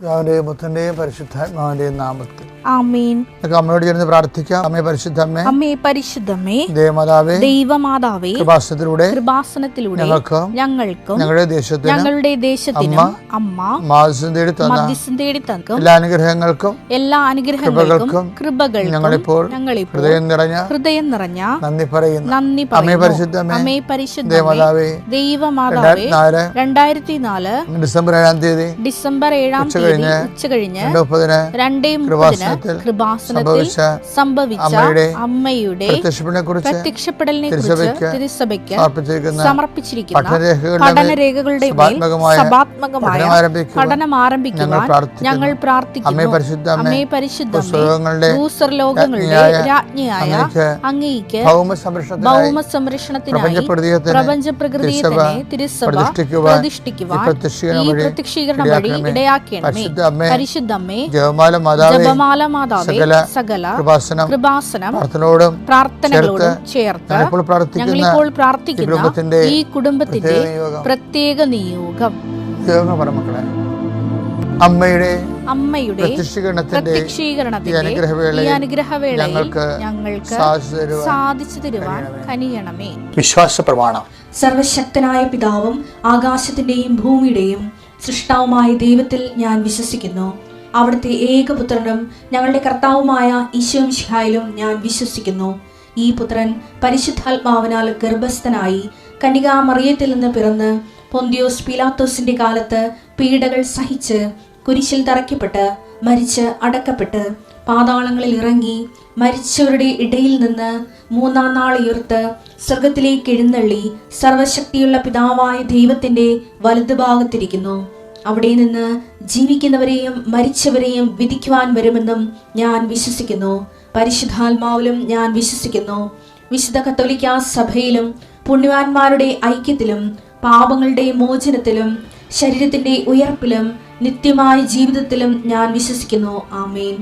പിതാവിന്റെയും പുത്രന്റെയും പരിശുദ്ധാത്മാവിന്റെയും നാമത്തിൽ ആമേൻ. അമ്മയോട് ചേർന്ന് പ്രാർത്ഥിക്കാം. അമ്മേ പരിശുദ്ധമ്മേ, അമ്മേ പരിശുദ്ധമ്മേ, ദേവമാതാവേ, ദൈവമാതാവേ, കൃപാസനത്തിലൂടെ ഞങ്ങൾക്കും ഞങ്ങളുടെ ദേശത്തിനും അമ്മ മധ്യസ്ഥം തേടി തന്ന എല്ലാ അനുഗ്രഹങ്ങൾക്കും കൃപകൾക്കും ഞങ്ങളിപ്പോൾ ഹൃദയം നിറഞ്ഞ നന്ദി പറയുന്നു. അമ്മേ പരിശുദ്ധമ്മേ, അമ്മേ പരിശുദ്ധമേ, ദേവമാതാവേ, 2004 ഡിസംബർ 7 ഉച്ചകഴിഞ്ഞ് 2:30 കൃപാസനത്തിൽ സംഭവിച്ച അമ്മയുടെ പ്രത്യക്ഷപ്പെടലിനെ കുറിച്ച് തിരുസഭയ്ക്ക് സമർപ്പിച്ചിരിക്കുന്ന പഠനരേഖകളുടെ സഭാത്മകമായ പഠനം ആരംഭിക്കുവാൻ ഞങ്ങൾ പ്രാർത്ഥിക്കുന്നു. അമ്മേ പരിശുദ്ധമേ, ഭൂസ്വർലോകങ്ങളുടെ രാജ്ഞിയായ അങ്ങേയ്ക്ക് ഭൗമസംരക്ഷണത്തിനായി പ്രപഞ്ചപ്രകൃതിയെ തന്നെ തിരുസഭ പ്രതിഷ്ഠിക്കുവാൻ ഈ പ്രത്യക്ഷീകരണം വഴി ഇടയാക്കണമേ. പരിശുദ്ധമ്മേ, ജപമാല മാതാവേ, സകല കൃപാസനം പ്രാർത്ഥനകളോടും ചേർത്ത് ഞങ്ങളിപ്പോൾ പ്രാർത്ഥിക്കുന്ന ഈ കുടുംബത്തിന്റെ പ്രത്യേക നിയോഗം അമ്മയുടെ പ്രത്യക്ഷീകരണത്തിന്റെ ഈ അനുഗ്രഹവേളയിൽ ഞങ്ങൾക്ക് സാധിച്ചു തരുവാൻ കനിയണമേ. വിശ്വാസ പ്രമാണം. സർവശക്തനായ പിതാവും ആകാശത്തിന്റെയും ഭൂമിയുടെയും സൃഷ്ടാവുമായ ദൈവത്തിൽ ഞാൻ വിശ്വസിക്കുന്നു. അവിടുത്തെ ഏകപുത്രനും ഞങ്ങളുടെ കർത്താവുമായ ഈശോ മിശിഹായിലും ഞാൻ വിശ്വസിക്കുന്നു. ഈ പുത്രൻ പരിശുദ്ധാത്മാവിനാൽ ഗർഭസ്ഥനായി കന്യകാമറിയത്തിൽ നിന്ന് പിറന്ന് പൊന്തിയോസ് പീലാത്തോസിന്റെ കാലത്ത് പീഡകൾ സഹിച്ച് കുരിശിൽ തറയ്ക്കപ്പെട്ട് മരിച്ച് അടക്കപ്പെട്ട് പാതാളങ്ങളിൽ ഇറങ്ങി മരിച്ചവരുടെ ഇടയിൽ നിന്ന് 3-ാം നാൾ ഉയർത്ത് സ്വർഗത്തിലേക്ക് എഴുന്നള്ളി സർവശക്തിയുള്ള പിതാവായ ദൈവത്തിന്റെ വലതുഭാഗത്തിരിക്കുന്നു. അവിടെ നിന്ന് ജീവിക്കുന്നവരെയും മരിച്ചവരെയും വിധിക്കുവാൻ വരുമെന്നും ഞാൻ വിശ്വസിക്കുന്നു. പരിശുദ്ധാത്മാവിലും ഞാൻ വിശ്വസിക്കുന്നു. വിശുദ്ധ കത്തോലിക്കാ സഭയിലും പുണ്യവാന്മാരുടെ ഐക്യത്തിലും പാപങ്ങളുടെ മോചനത്തിലും ശരീരത്തിന്റെ ഉയർപ്പിലും നിത്യമായ ജീവിതത്തിലും ഞാൻ വിശ്വസിക്കുന്നു. ആമേൻ.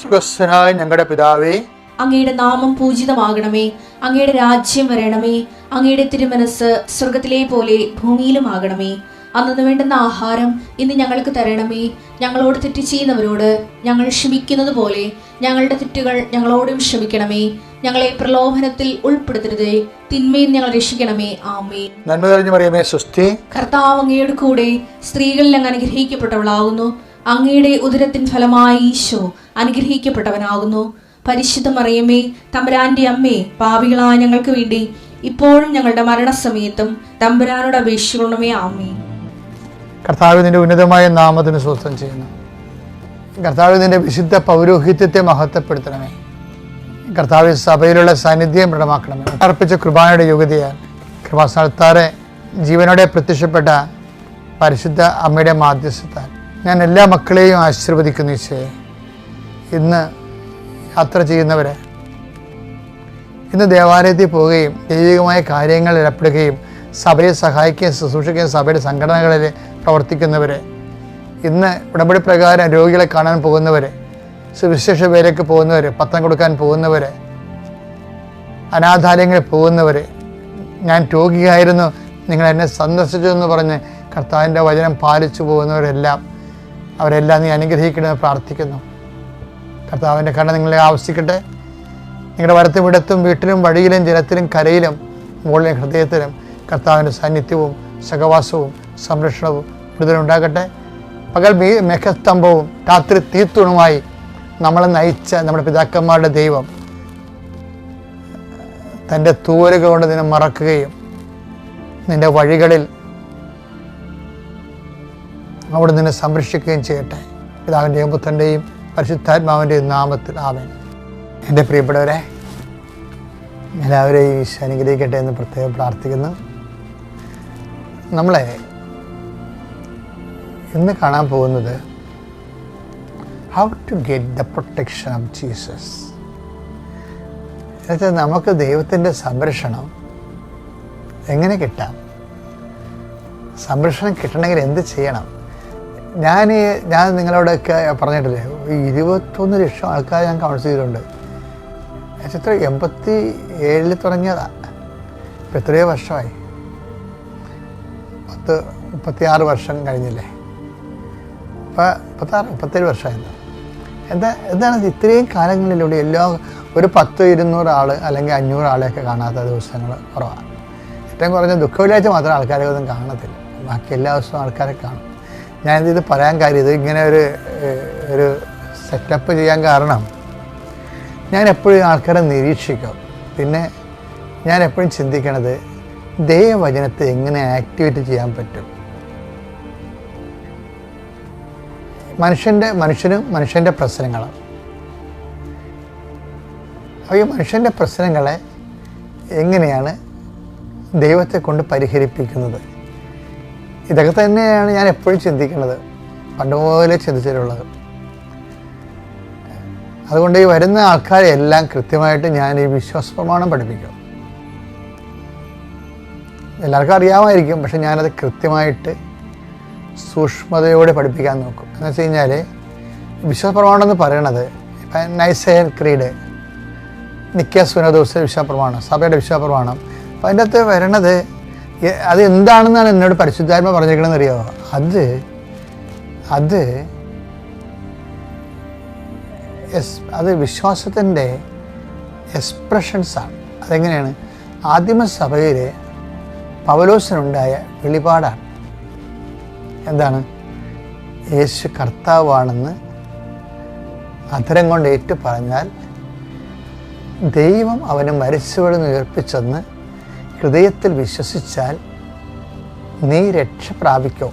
സ്വർഗ്ഗസ്ഥനായ ഞങ്ങളുടെ പിതാവേ, അങ്ങയുടെ നാമം പൂജിതമാകണമേ. അങ്ങയുടെ രാജ്യം വരണമേ. അങ്ങയുടെ തിരുമനസ് സ്വർഗത്തിലെ പോലെ ഭൂമിയിലുമാകണമേ. അന്നു വേണ്ടുന്ന ആഹാരം ഇന്ന് ഞങ്ങൾക്ക് തരണമേ. ഞങ്ങളോട് തെറ്റ് ചെയ്യുന്നവരോട് ഞങ്ങൾ ക്ഷമിക്കുന്നത് പോലെ ഞങ്ങളുടെ തെറ്റുകൾ ഞങ്ങളോടും ക്ഷമിക്കണമേ. ഞങ്ങളെ പ്രലോഭനത്തിൽ ഉൾപ്പെടുത്തരുതേ, തിന്മയിൽ ഞങ്ങൾ രക്ഷിക്കണമേ. ആമേൻ. നന്മ നിറഞ്ഞ മറിയമേ, സ്വസ്തി. കർത്താവ് അങ്ങയുടെ കൂടെ സ്ത്രീകളിൽ അങ്ങ് അനുഗ്രഹിക്കപ്പെട്ടവളാകുന്നു. അങ്ങയുടെ ഉദരത്തിൻ ഫലമായി ഈശോ അനുഗ്രഹിക്കപ്പെട്ടവനാകുന്നു. പരിശുദ്ധ മറിയമേ, തമ്പുരാന്റെ അമ്മേ, പാപികളായ ഞങ്ങൾക്ക് വേണ്ടി ഇപ്പോഴും ഞങ്ങളുടെ മരണസമയത്തും തമ്പുരാനോട് അപേക്ഷിക്കണമേ. ആമേൻ. കർത്താവിന്റെ ഉന്നതമായ നാമത്തിന് സ്തോത്രം ചെയ്യുന്നു. കർത്താവിന്റെ വിശുദ്ധ പൗരോഹിത്യത്തെ മഹത്വപ്പെടുത്തണമേ. കർത്താവ് സഭയിലുള്ള സാന്നിധ്യം ദൃഢമാക്കണമേ. അർപ്പിച്ച കൃപാനയുടെ യോഗ്യതയാൽ കൃപാസ്ഥാനത്താറെ ജീവനോടെ പ്രത്യക്ഷപ്പെട്ട പരിശുദ്ധ അമ്മയുടെ മാധ്യസ്ഥത്താൽ ഞാൻ എല്ലാ മക്കളെയും ആശീർവദിക്കുന്നു. ഈശോയെ, ഇന്ന് യാത്ര ചെയ്യുന്നവരെ, ഇന്ന് ദേവാലയത്തിൽ പോവുകയും ദൈവികമായ കാര്യങ്ങളിൽ ഏർപ്പെടുകയും സഭയെ സഹായിക്കുകയും ശുശ്രൂഷിക്കുകയും സഭയുടെ സംഘടനകളിൽ പ്രവർത്തിക്കുന്നവരെ, ഇന്ന് ഉടമ്പടി പ്രകാരം രോഗികളെ കാണാൻ പോകുന്നവരെ, സുവിശേഷ വേലയ്ക്ക് പോകുന്നവർ, പത്രം കൊടുക്കാൻ പോകുന്നവർ, അനാഥാലയങ്ങളിൽ പോകുന്നവർ, ഞാൻ രോഗിയായിരുന്നു നിങ്ങൾ എന്നെ സന്ദർശിച്ചു എന്ന് പറഞ്ഞ് കർത്താവിൻ്റെ വചനം പാലിച്ചു പോകുന്നവരെല്ലാം, അവരെല്ലാം നീ അനുഗ്രഹിക്കണമെന്ന് പ്രാർത്ഥിക്കുന്നു. കർത്താവിൻ്റെ കരുണ നിങ്ങളെ ആവശ്യിക്കട്ടെ. നിങ്ങളുടെ വലത്തും ഇടത്തും വീട്ടിലും വഴിയിലും ജലത്തിലും കരയിലും മുകളിലും ഹൃദയത്തിലും കർത്താവിൻ്റെ സാന്നിധ്യവും സഹവാസവും സംരക്ഷണവും വിടുതലുണ്ടാകട്ടെ. പകൽ മേഘസ്തംഭവും രാത്രി തീത്തൂണുമായി നമ്മളെ നയിച്ച നമ്മുടെ പിതാക്കന്മാരുടെ ദൈവം തൻ്റെ തൂവലുകൾ കൊണ്ട് നിന്നെ മറക്കുകയും നിൻ്റെ വഴികളിൽ അവിടെ നിന്നെ സംരക്ഷിക്കുകയും ചെയ്യട്ടെ. പിതാവിൻ്റെയും പുത്രൻ്റെയും പരിശുദ്ധാത്മാവിൻ്റെയും നാമത്തിൽ ആമേൻ. എൻ്റെ പ്രിയപ്പെട്ടവരെ, എല്ലാവരെയും ഈശോ അനുഗ്രഹിക്കട്ടെ എന്ന് പ്രത്യേകം പ്രാർത്ഥിക്കുന്നു. നമ്മളെ ഇന്ന് കാണാൻ പോകുന്നത് how to get the protection of Jesus. എന്നുവെച്ചാൽ നമുക്ക് ദൈവത്തിൻ്റെ സംരക്ഷണം എങ്ങനെ കിട്ടാം, സംരക്ഷണം കിട്ടണമെങ്കിൽ എന്ത് ചെയ്യണം. ഞാൻ നിങ്ങളോടൊക്കെ പറഞ്ഞിട്ടില്ലേ, 21 ലക്ഷം ആൾക്കാരെ ഞാൻ കൗൺസിൽ ചെയ്തിട്ടുണ്ട്. എത്ര 87 തുടങ്ങിയതാണ്. ഇപ്പം എത്രയോ വർഷമായി, 36 വർഷം കഴിഞ്ഞില്ലേ. 37 വർഷമായിരുന്നു. എന്താണ് ഇത്രയും കാലങ്ങളിലൂടെ ഒരു 100-200 ആൾ അല്ലെങ്കിൽ 500 ആളെയൊക്കെ കാണാത്ത ദിവസങ്ങൾ കുറവാണ്. ഏറ്റവും കുറഞ്ഞ ദുഃഖവെള്ളിയാഴ്ച മാത്രം ആൾക്കാരെ ഒന്നും കാണത്തില്ല, ബാക്കി എല്ലാ ദിവസവും ആൾക്കാരെ കാണും. ഞാനിത് പറയാൻ കാര്യം, ഇത് ഇങ്ങനെ ഒരു സെറ്റപ്പ് ചെയ്യാൻ കാരണം, ഞാൻ എപ്പോഴും ആൾക്കാരെ നിരീക്ഷിക്കും. പിന്നെ ഞാൻ എപ്പോഴും ചിന്തിക്കണത് ദൈവവചനത്തെ എങ്ങനെ ആക്ടിവേറ്റ് ചെയ്യാൻ പറ്റും. മനുഷ്യൻ്റെ പ്രശ്നങ്ങൾ, അപ്പോൾ ഈ മനുഷ്യൻ്റെ പ്രശ്നങ്ങളെ എങ്ങനെയാണ് ദൈവത്തെ കൊണ്ട് പരിഹരിപ്പിക്കുന്നത്, ഇതൊക്കെ തന്നെയാണ് ഞാൻ എപ്പോഴും ചിന്തിക്കുന്നത്, പണ്ടുപോലെ ചിന്തിച്ചിട്ടുള്ളത്. അതുകൊണ്ട് ഈ വരുന്ന ആൾക്കാരെ എല്ലാം കൃത്യമായിട്ട് ഞാൻ ഈ വിശ്വാസ പ്രമാണം പഠിപ്പിക്കും. എല്ലാവർക്കും അറിയാമായിരിക്കും, പക്ഷെ ഞാനത് കൃത്യമായിട്ട് സൂക്ഷ്മതയോടെ പഠിപ്പിക്കാൻ നോക്കും. എന്ന് വെച്ച് കഴിഞ്ഞാൽ വിശ്വാസ പ്രമാണം എന്ന് പറയണത്, ഇപ്പം നൈസേൻ ക്രീഡ്, നിക്കിയ സുനദോസ് വിശ്വാസ പ്രമാണം, സഭയുടെ വിശ്വാസ പ്രമാണം, അപ്പം അതിൻ്റെ അകത്ത് വരണത് അത് എന്താണെന്നാണ് എന്നോട് പരിശുദ്ധാത്മ പറഞ്ഞിരിക്കണമെന്ന് അറിയാമോ? അത് വിശ്വാസത്തിൻ്റെ എക്സ്പ്രഷൻസാണ്. അതെങ്ങനെയാണ്? ആദിമസഭയിലെ പൗലോസിനുണ്ടായ വെളിപാടാണ്. എന്താണ്? യേശു കർത്താവാണെന്ന് അധരം കൊണ്ട് ഏറ്റു പറഞ്ഞാൽ ദൈവം അവനെ മരിച്ചവരിൽ നിന്ന് ഉയർപ്പിച്ചെന്ന് ഹൃദയത്തിൽ വിശ്വസിച്ചാൽ നീ രക്ഷ പ്രാപിക്കും.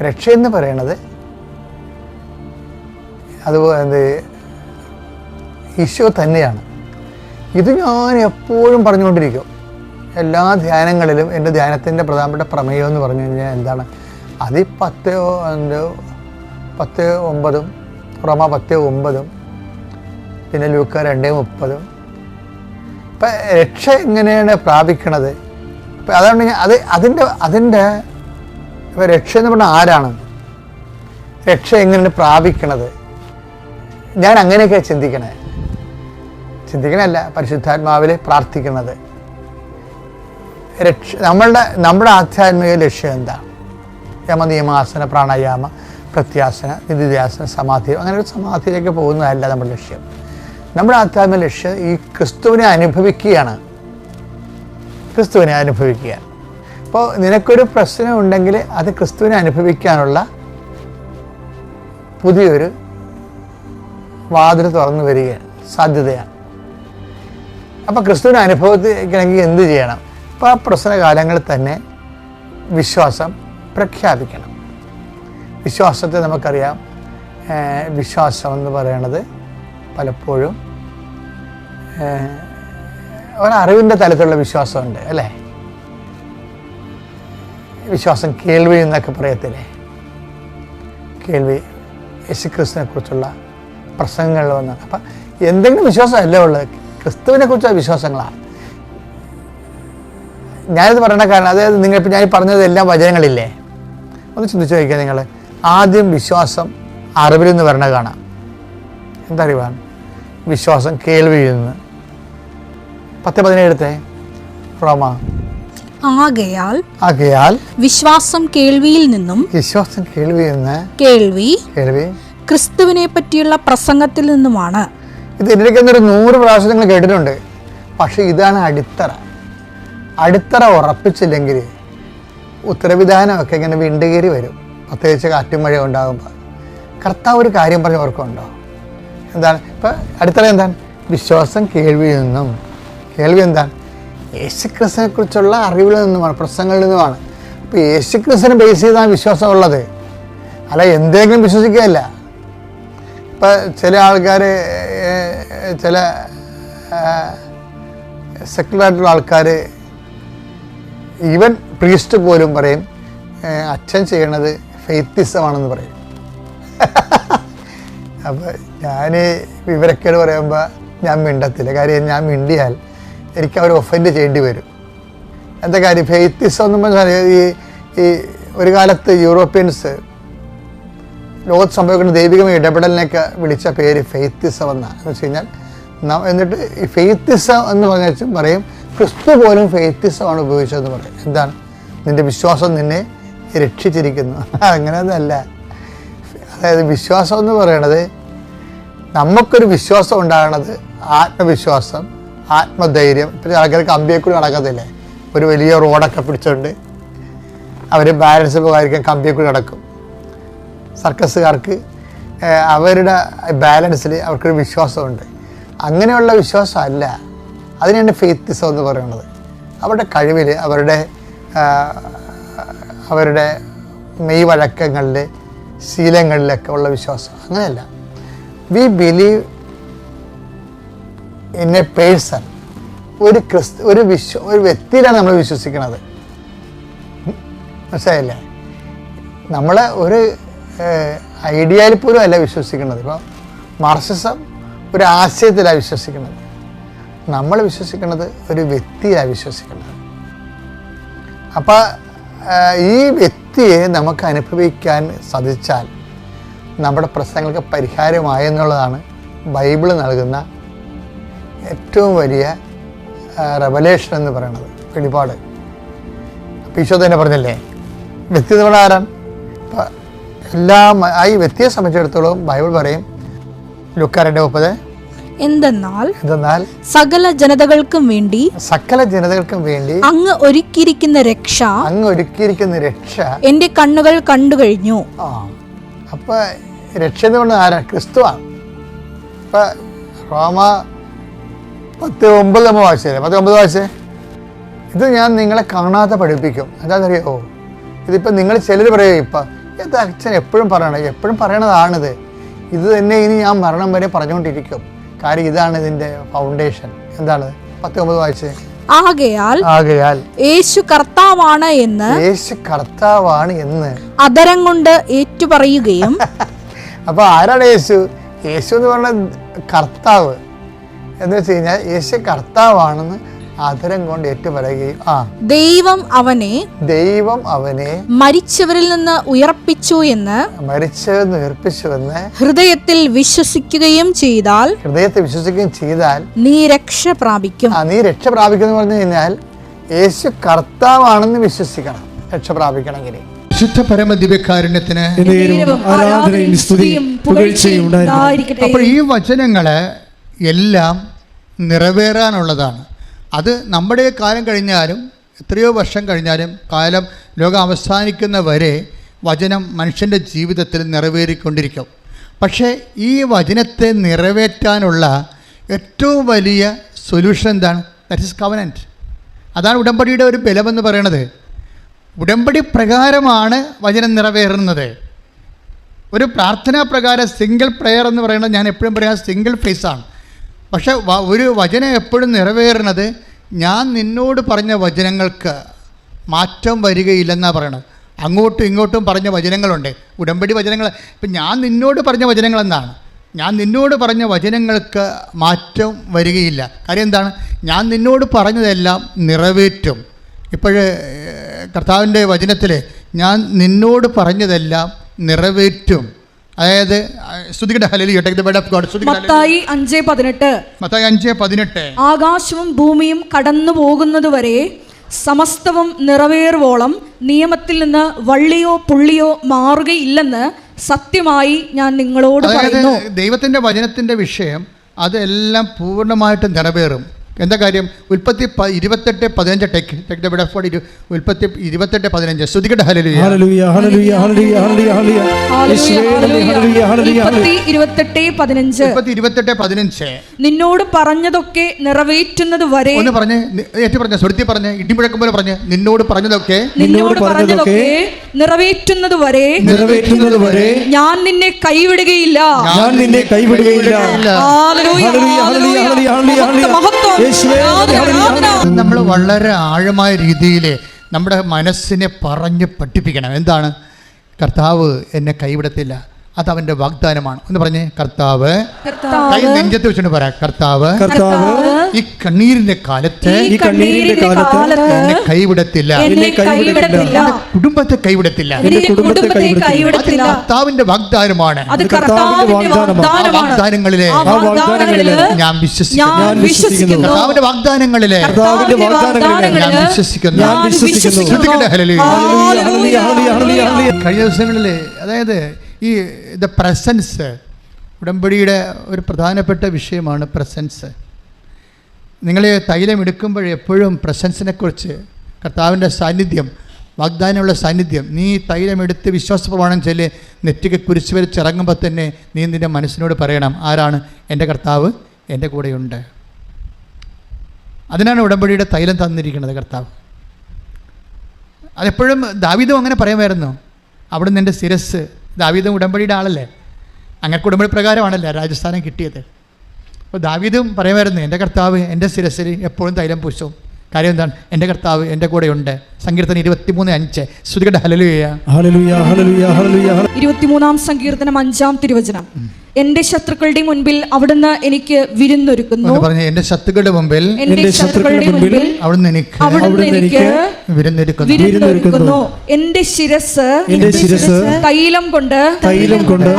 രക്ഷയെന്ന് പറയണത് അതുപോലെ ഈശോ തന്നെയാണ്. ഇത് ഞാൻ എപ്പോഴും പറഞ്ഞുകൊണ്ടിരിക്കും എല്ലാ ധ്യാനങ്ങളിലും. എൻ്റെ ധ്യാനത്തിൻ്റെ പ്രധാനപ്പെട്ട പ്രമേയം എന്ന് പറഞ്ഞു കഴിഞ്ഞാൽ എന്താണ്? അത് 10:9, റോമ 10:9, പിന്നെ ലൂക്ക 2:30. ഇപ്പം രക്ഷ എങ്ങനെയാണ് പ്രാപിക്കണത്? ഇപ്പം അതുകൊണ്ട് അതിൻ്റെ ഇപ്പം രക്ഷ എന്ന് പറഞ്ഞാൽ ആരാണ്? രക്ഷ എങ്ങനെയാണ് പ്രാപിക്കണത്? ഞാൻ അങ്ങനെയൊക്കെ ചിന്തിക്കണല്ല, പരിശുദ്ധാത്മാവിൽ പ്രാർത്ഥിക്കുന്നത്. നമ്മുടെ ആധ്യാത്മിക ലക്ഷ്യം എന്താണ്? യമനിയമാസന, പ്രാണായാമ, പ്രത്യാസന, നിധിധ്യാസന, സമാധി, അങ്ങനെ ഒരു സമാധിയിലേക്ക് പോകുന്നതല്ല നമ്മുടെ ലക്ഷ്യം. നമ്മുടെ ആധ്യാത്മിക ലക്ഷ്യം ഈ ക്രിസ്തുവിനെ അനുഭവിക്കുകയാണ്. അപ്പോൾ നിനക്കൊരു പ്രശ്നം ഉണ്ടെങ്കിൽ അത് ക്രിസ്തുവിനെ അനുഭവിക്കാനുള്ള പുതിയൊരു വാതിൽ തുറന്നു വരികയാണ്, സാധ്യതയാണ്. അപ്പോൾ ക്രിസ്തുവിനെ അനുഭവിക്കണമെങ്കിൽ എന്ത് ചെയ്യണം? അപ്പോൾ ആ പ്രശ്നകാലങ്ങളിൽ തന്നെ വിശ്വാസം പ്രഖ്യാപിക്കണം. വിശ്വാസത്തെ നമുക്കറിയാം, വിശ്വാസം എന്ന് പറയുന്നത് പലപ്പോഴും ഒരറിവിൻ്റെ തലത്തിലുള്ള വിശ്വാസമുണ്ട്, അല്ലേ? വിശ്വാസം കേൾവി എന്നൊക്കെ പറയത്തില്ലേ? കേൾവി യേശുക്രിസ്തുവിനെ കുറിച്ചുള്ള പ്രസംഗങ്ങളിൽ ഒന്നാണ്. അപ്പം എന്തെങ്കിലും വിശ്വാസമല്ല ഉള്ളത്, ക്രിസ്തുവിനെ കുറിച്ചുള്ള വിശ്വാസങ്ങളാണ്. ഞാനിത് പറയണ കാരണം, അതായത് നിങ്ങളിപ്പോൾ ഞാൻ പറഞ്ഞത് എല്ലാം വചനങ്ങളില്ലേ, ഒന്ന് ചിന്തിച്ച് നോക്കിയാൽ നിങ്ങൾ. ആദ്യം വിശ്വാസം അറിവിൽ നിന്ന് വരണ കാണാം. എന്തറിവാണ്? വിശ്വാസം കേൾവിയിൽ നിന്ന്. 10:17 റോമ. ആകയാൽ വിശ്വാസം കേൾവിയിൽ നിന്ന്, കേൾവി ക്രിസ്തുവിനെ പറ്റിയുള്ള പ്രസംഗത്തിൽ നിന്നുമാണ്. ഇത് ഇതിനൊക്കെ 100 പ്രാവശ്യം നിങ്ങൾ കേട്ടിട്ടുണ്ട്. പക്ഷെ ഇതാണ് അടിത്തറ ഉറപ്പിച്ചില്ലെങ്കിൽ ഉത്തരവിധാനമൊക്കെ ഇങ്ങനെ വിണ്ടുകേറി വരും. പ്രത്യേകിച്ച് കാറ്റും മഴ ഉണ്ടാകുമ്പോൾ. കർത്താവ് ഒരു കാര്യം പറഞ്ഞ് ഓർക്കുന്നുണ്ടോ? എന്താണ്? ഇപ്പം അടിത്തറ എന്താണ്? വിശ്വാസം കേൾവിയിൽ നിന്നും. കേൾവി എന്താണ്? യേശുക്രിസ്തുവിനെ കുറിച്ചുള്ള അറിവിൽ നിന്നുമാണ്, പ്രസംഗങ്ങളിൽ നിന്നുമാണ്. അപ്പോൾ യേശുക്രിസ്തുവിനെ ബേസ് ചെയ്താണ് വിശ്വാസം ഉള്ളത്, അല്ല എന്തെങ്കിലും വിശ്വസിക്കുകയല്ല. ഇപ്പം ചില ആൾക്കാർ, ചില സെക്കുലറായിട്ടുള്ള ആൾക്കാർ, ഈവൻ പ്രീസ്റ്റ് പോലും പറയും അച്ഛൻ ചെയ്യണത് ഫെയ്ത്തിസമാണെന്ന് പറയും. അപ്പോൾ ഞാൻ വിവരക്കേട് പറയുമ്പോൾ ഞാൻ മിണ്ടത്തില്ല. കാര്യം ഞാൻ മിണ്ടിയാൽ എനിക്ക് അവർ ഒഫൻഡ് ചെയ്യേണ്ടി വരും. എന്താ കാര്യം? ഫെയ്ത്തിസം എന്ന് പറഞ്ഞാൽ ഈ ഒരു കാലത്ത് യൂറോപ്യൻസ് ലോകത്ത് സംഭവിക്കുന്ന ദൈവികമായ ഇടപെടലിനൊക്കെ വിളിച്ച പേര് ഫെയ്ത്തിസം എന്നാണ്. എന്ന് വെച്ച് കഴിഞ്ഞാൽ എന്നിട്ട് ഈ ഫെയ്ത്തിസം എന്ന് പറഞ്ഞാൽ പറയും ക്രിസ്തു പോലും ഫെയ്ത്തിസമാണ് ഉപയോഗിച്ചതെന്ന് പറയും. എന്താണ്? നിൻ്റെ വിശ്വാസം നിന്നെ രക്ഷിച്ചിരിക്കുന്നു. അങ്ങനെയൊന്നുമല്ല. അതായത് വിശ്വാസം എന്ന് പറയണത് നമുക്കൊരു വിശ്വാസം ഉണ്ടാകണത് ആത്മവിശ്വാസം, ആത്മധൈര്യം. ഇപ്പം ആൾക്കാർക്ക് കമ്പിയെക്കൂടി നടക്കത്തില്ലേ, ഒരു വലിയ റോഡൊക്കെ പിടിച്ചുകൊണ്ട് അവർ ബാലൻസ് പോകാതിരിക്കാൻ കമ്പിയെക്കൂടി നടക്കും. സർക്കസുകാർക്ക് അവരുടെ ബാലൻസിൽ അവർക്കൊരു വിശ്വാസമുണ്ട്. അങ്ങനെയുള്ള വിശ്വാസമല്ല, അതിനാണ് ഫെയ്ത്തിസം എന്ന് പറയുന്നത്. അവരുടെ കഴിവിൽ, അവരുടെ മെയ് വഴക്കങ്ങളിൽ, ശീലങ്ങളിലൊക്കെ ഉള്ള വിശ്വാസം. അങ്ങനെയല്ല. We believe in A person. ഒരു വ്യക്തിയിലാണ് നമ്മൾ വിശ്വസിക്കുന്നത്. മനസ്സിലായില്ലേ? നമ്മൾ ഒരു ഐഡിയയിൽ പോലും അല്ല വിശ്വസിക്കുന്നത്. ഇപ്പോൾ മാർക്സിസം ഒരു ആശയത്തിലാണ് വിശ്വസിക്കുന്നത്. നമ്മൾ വിശ്വസിക്കുന്നത് ഒരു വ്യക്തിയിലാണ് വിശ്വസിക്കുന്നത്. അപ്പോൾ ഈ വ്യക്തിയെ നമുക്ക് അനുഭവിക്കാൻ സാധിച്ചാൽ നമ്മുടെ പ്രശ്നങ്ങൾക്ക് പരിഹാരമായെന്നുള്ളതാണ് ബൈബിൾ നൽകുന്ന ഏറ്റവും വലിയ റെവലേഷൻ എന്ന് പറയുന്നത്, വെളിപാട്. അപ്പോൾ ഈശോ തന്നെ പറഞ്ഞല്ലേ, വ്യക്തി എന്ന് പറഞ്ഞാൽ ആരാണ്? ഈ വ്യക്തിയെ സംബന്ധിച്ചിടത്തോളം ബൈബിൾ പറയും, ലൂക്കാ 2:30, എന്തെന്നാൽ സകല ജനതകൾക്കും വേണ്ടി അങ്ങ് ഒരുക്കിയിരിക്കുന്ന രക്ഷ എന്റെ കണ്ണുകൾ കണ്ടു കഴിഞ്ഞു. അപ്പൊ രക്ഷ എന്ന് പറഞ്ഞാൽ ആരാ? ക്രിസ്തുവാണ്. ഇപ്പൊ റോമ 10:9 നമ്മൾ വായിച്ചേ, 10:9 വായിച്ചേ. ഇത് ഞാൻ നിങ്ങളെ കാണാതെ പഠിപ്പിക്കും. എന്താണെന്നറിയോ? ഇതിപ്പോൾ നിങ്ങൾ ചിലർ പറയുക, ഇപ്പം ഇത് അച്ഛൻ എപ്പോഴും പറയണതാണിത്, ഇത് തന്നെ ഇനി ഞാൻ മരണം വരെ പറഞ്ഞുകൊണ്ടിരിക്കും. കാര്യം ഇതാണ് ഇതിൻ്റെ ഫൗണ്ടേഷൻ. എന്താണ്? 10:9 വായിച്ചേ. ആകയാൽ യേശു കർത്താവാണ് എന്ന് അധരം കൊണ്ട് ഏറ്റുപറയുകയും. അപ്പൊ ആരാണ് യേശു? യേശു എന്ന് പറഞ്ഞ കർത്താവ് എന്ന് വെച്ച് കഴിഞ്ഞാൽ യേശു കർത്താവാണെന്ന് ആദരം കൊണ്ട് ഏറ്റുപറയുകയും ദൈവം അവനെ മരിച്ചവരിൽ നിന്ന് ഉയർപ്പിച്ചുവെന്ന് ഹൃദയത്തിൽ വിശ്വസിക്കുകയും ചെയ്താൽ നീ രക്ഷ പ്രാപിക്കും. എന്ന് പറഞ്ഞു കഴിഞ്ഞാൽ യേശു കർത്താവാണെന്ന് വിശ്വസിക്കണം രക്ഷ പ്രാപിക്കണമെങ്കിൽ. ശുദ്ധ പരമ ദിവ്യകാരുണ്യത്തിന് അപ്പോൾ ഈ വചനങ്ങള് എല്ലാം നിറവേറാനുള്ളതാണ്. അത് നമ്മുടെ കാലം കഴിഞ്ഞാലും എത്രയോ വർഷം കഴിഞ്ഞാലും ലോകം അവസാനിക്കുന്ന വരെ വചനം മനുഷ്യൻ്റെ ജീവിതത്തിൽ നിറവേറിക്കൊണ്ടിരിക്കും. പക്ഷേ ഈ വചനത്തെ നിറവേറ്റാനുള്ള ഏറ്റവും വലിയ സൊല്യൂഷൻ എന്താണ്? That is covenant. അതാണ് ഉടമ്പടിയുടെ ഒരു ബലമെന്ന് പറയണത്. ഉടമ്പടി പ്രകാരമാണ് വചനം നിറവേറുന്നത്. ഒരു പ്രാർത്ഥനാ പ്രകാരം സിംഗിൾ പ്രെയർ എന്ന് പറയുന്നത്, ഞാൻ എപ്പോഴും പറയാം, സിംഗിൾ ഫേസാണ്. പക്ഷെ ഒരു വചനം എപ്പോഴും നിറവേറുന്നത് ഞാൻ നിന്നോട് പറഞ്ഞ വചനങ്ങൾക്ക് മാറ്റം വരികയില്ലെന്നാണ് പറയണത്. അങ്ങോട്ടും ഇങ്ങോട്ടും പറഞ്ഞ വചനങ്ങളുണ്ട്, ഉടമ്പടി വചനങ്ങൾ. ഇപ്പം ഞാൻ നിന്നോട് പറഞ്ഞ വചനങ്ങൾ എന്താണ്? ഞാൻ നിന്നോട് പറഞ്ഞ വചനങ്ങൾക്ക് മാറ്റം വരികയില്ല. കാര്യം എന്താണ്? ഞാൻ നിന്നോട് പറഞ്ഞതെല്ലാം നിറവേറ്റും. ഇപ്പോഴ് കർത്താവിൻ്റെ വചനത്തിൽ ഞാൻ നിന്നോട് പറഞ്ഞതെല്ലാം നിറവേറ്റും. അതായത് മത്തായി 5:18 ആകാശവും ഭൂമിയും കടന്നു പോകുന്നതുവരെ സമസ്തവും നിറവേറുവോളം നിയമത്തിൽ നിന്ന് വള്ളിയോ പുള്ളിയോ മാറുകയില്ലെന്ന് സത്യമായി ഞാൻ നിങ്ങളോട് പറയുന്നു. ദൈവത്തിൻ്റെ വചനത്തിൻ്റെ വിഷയം അതെല്ലാം പൂർണ്ണമായിട്ട് നിറവേറും. എന്താ കാര്യം? ഉൽപ്പത്തി 28:15 ഉൽപ്പത്തി 28:15 ശ്രുതികട്ടെ. ഹല്ലേലൂയ ഹല്ലേലൂയ ഹല്ലേലൂയ ഹല്ലേലൂയ ഹല്ലേലൂയ ഉൽപ്പത്തി 28:15 നിന്നോട് പറഞ്ഞതൊക്കെ നിറവേറ്റുന്നത് വരെ. ഒന്ന് പറഞ്ഞേ, ഏറ്റു പറഞ്ഞ ശ്രുതി പറഞ്ഞേ, ഇടിമുഴക്കം പോലെ പറഞ്ഞേ. നിന്നോട് പറഞ്ഞതൊക്കെ നിറവേറ്റുന്നത് വരെ ഞാൻ നിന്നെ കൈവിടുകയില്ല. നമ്മൾ വളരെ ആഴമായ രീതിയിൽ നമ്മുടെ മനസ്സിനെ പറഞ്ഞ് പഠിപ്പിക്കണം. എന്താണ്? കർത്താവ് എന്നെ കൈവിടത്തില്ല. അത് അവന്റെ വാഗ്ദാനമാണ്. ഒന്ന് പറഞ്ഞേ, കർത്താവ്. കൈ നെഞ്ചത്ത് വെച്ചിട്ട് പറയാം, കർത്താവ് ഈ കണ്ണീരിന്റെ കാലത്ത് എന്നെ കൈവിടത്തില്ല, കുടുംബത്തെ കൈവിടത്തില്ല. കർത്താവിന്റെ വാഗ്ദാനമാണ്. വാഗ്ദാനങ്ങളിലെ ഞാൻ വിശ്വസിക്കുന്നു. കർത്താവിന്റെ വാഗ്ദാനങ്ങളിലെ ഞാൻ വിശ്വസിക്കുന്നു. കഴിഞ്ഞ ദിവസങ്ങളില്, അതായത് ഈ പ്രസൻസ് ഉടമ്പടിയുടെ ഒരു പ്രധാനപ്പെട്ട വിഷയമാണ് പ്രസൻസ്. നിങ്ങൾ തൈലം എടുക്കുമ്പോൾ എപ്പോഴും പ്രസൻസിനെക്കുറിച്ച്, കർത്താവിൻ്റെ സാന്നിധ്യം, വാഗ്ദാനമുള്ള സാന്നിധ്യം, നീ തൈലം എടുത്ത് വിശ്വാസപ്രമാണം ചൊല്ലി നെറ്റിക്ക് കുരിശ് വരച്ചിറങ്ങുമ്പോൾ തന്നെ നീ നിൻ്റെ മനസ്സിനോട് പറയണം, ആരാണ്? എൻ്റെ കർത്താവ് എൻ്റെ കൂടെയുണ്ട്. അതിനാണ് ഉടമ്പടിയുടെ തൈലം തന്നിരിക്കുന്നത് കർത്താവ്. അതെപ്പോഴും ദാവീദും അങ്ങനെ പറയുമായിരുന്നു, അവിടുന്ന് എൻ്റെ ശിരസ്. ദാവീദും ഉടമ്പടിയുടെ ആളല്ലേ, അങ്ങനെ ഉടമ്പടി പ്രകാരമാണല്ലേ രാജസ്ഥാനം കിട്ടിയത്. അപ്പോൾ ദാവീദും പറയുമായിരുന്നു, എൻ്റെ കർത്താവ് എൻ്റെ ശിരസിൽ എപ്പോഴും തൈലം പൂശും. കാര്യം എന്താണ്? എൻ്റെ കർത്താവ് എൻ്റെ കൂടെയുണ്ട്. സങ്കീർത്തനം 23:5. ശ്രുതികട്ടെ ഹല്ലേലൂയ. 23-ാം സങ്കീർത്തനം 5-ാം തിരുവചനം. എന്റെ ശത്രുക്കളുടെ മുൻപിൽ അവിടുന്ന് എനിക്ക് വിരുന്നൊരുക്കുന്നു. എൻ്റെ ശത്രുക്കളുടെ മുമ്പിൽ അവിടുന്ന് എനിക്ക് വിരുന്നൊരുക്കുന്നു. എന്റെ ശിരസ് തൈലം കൊണ്ട്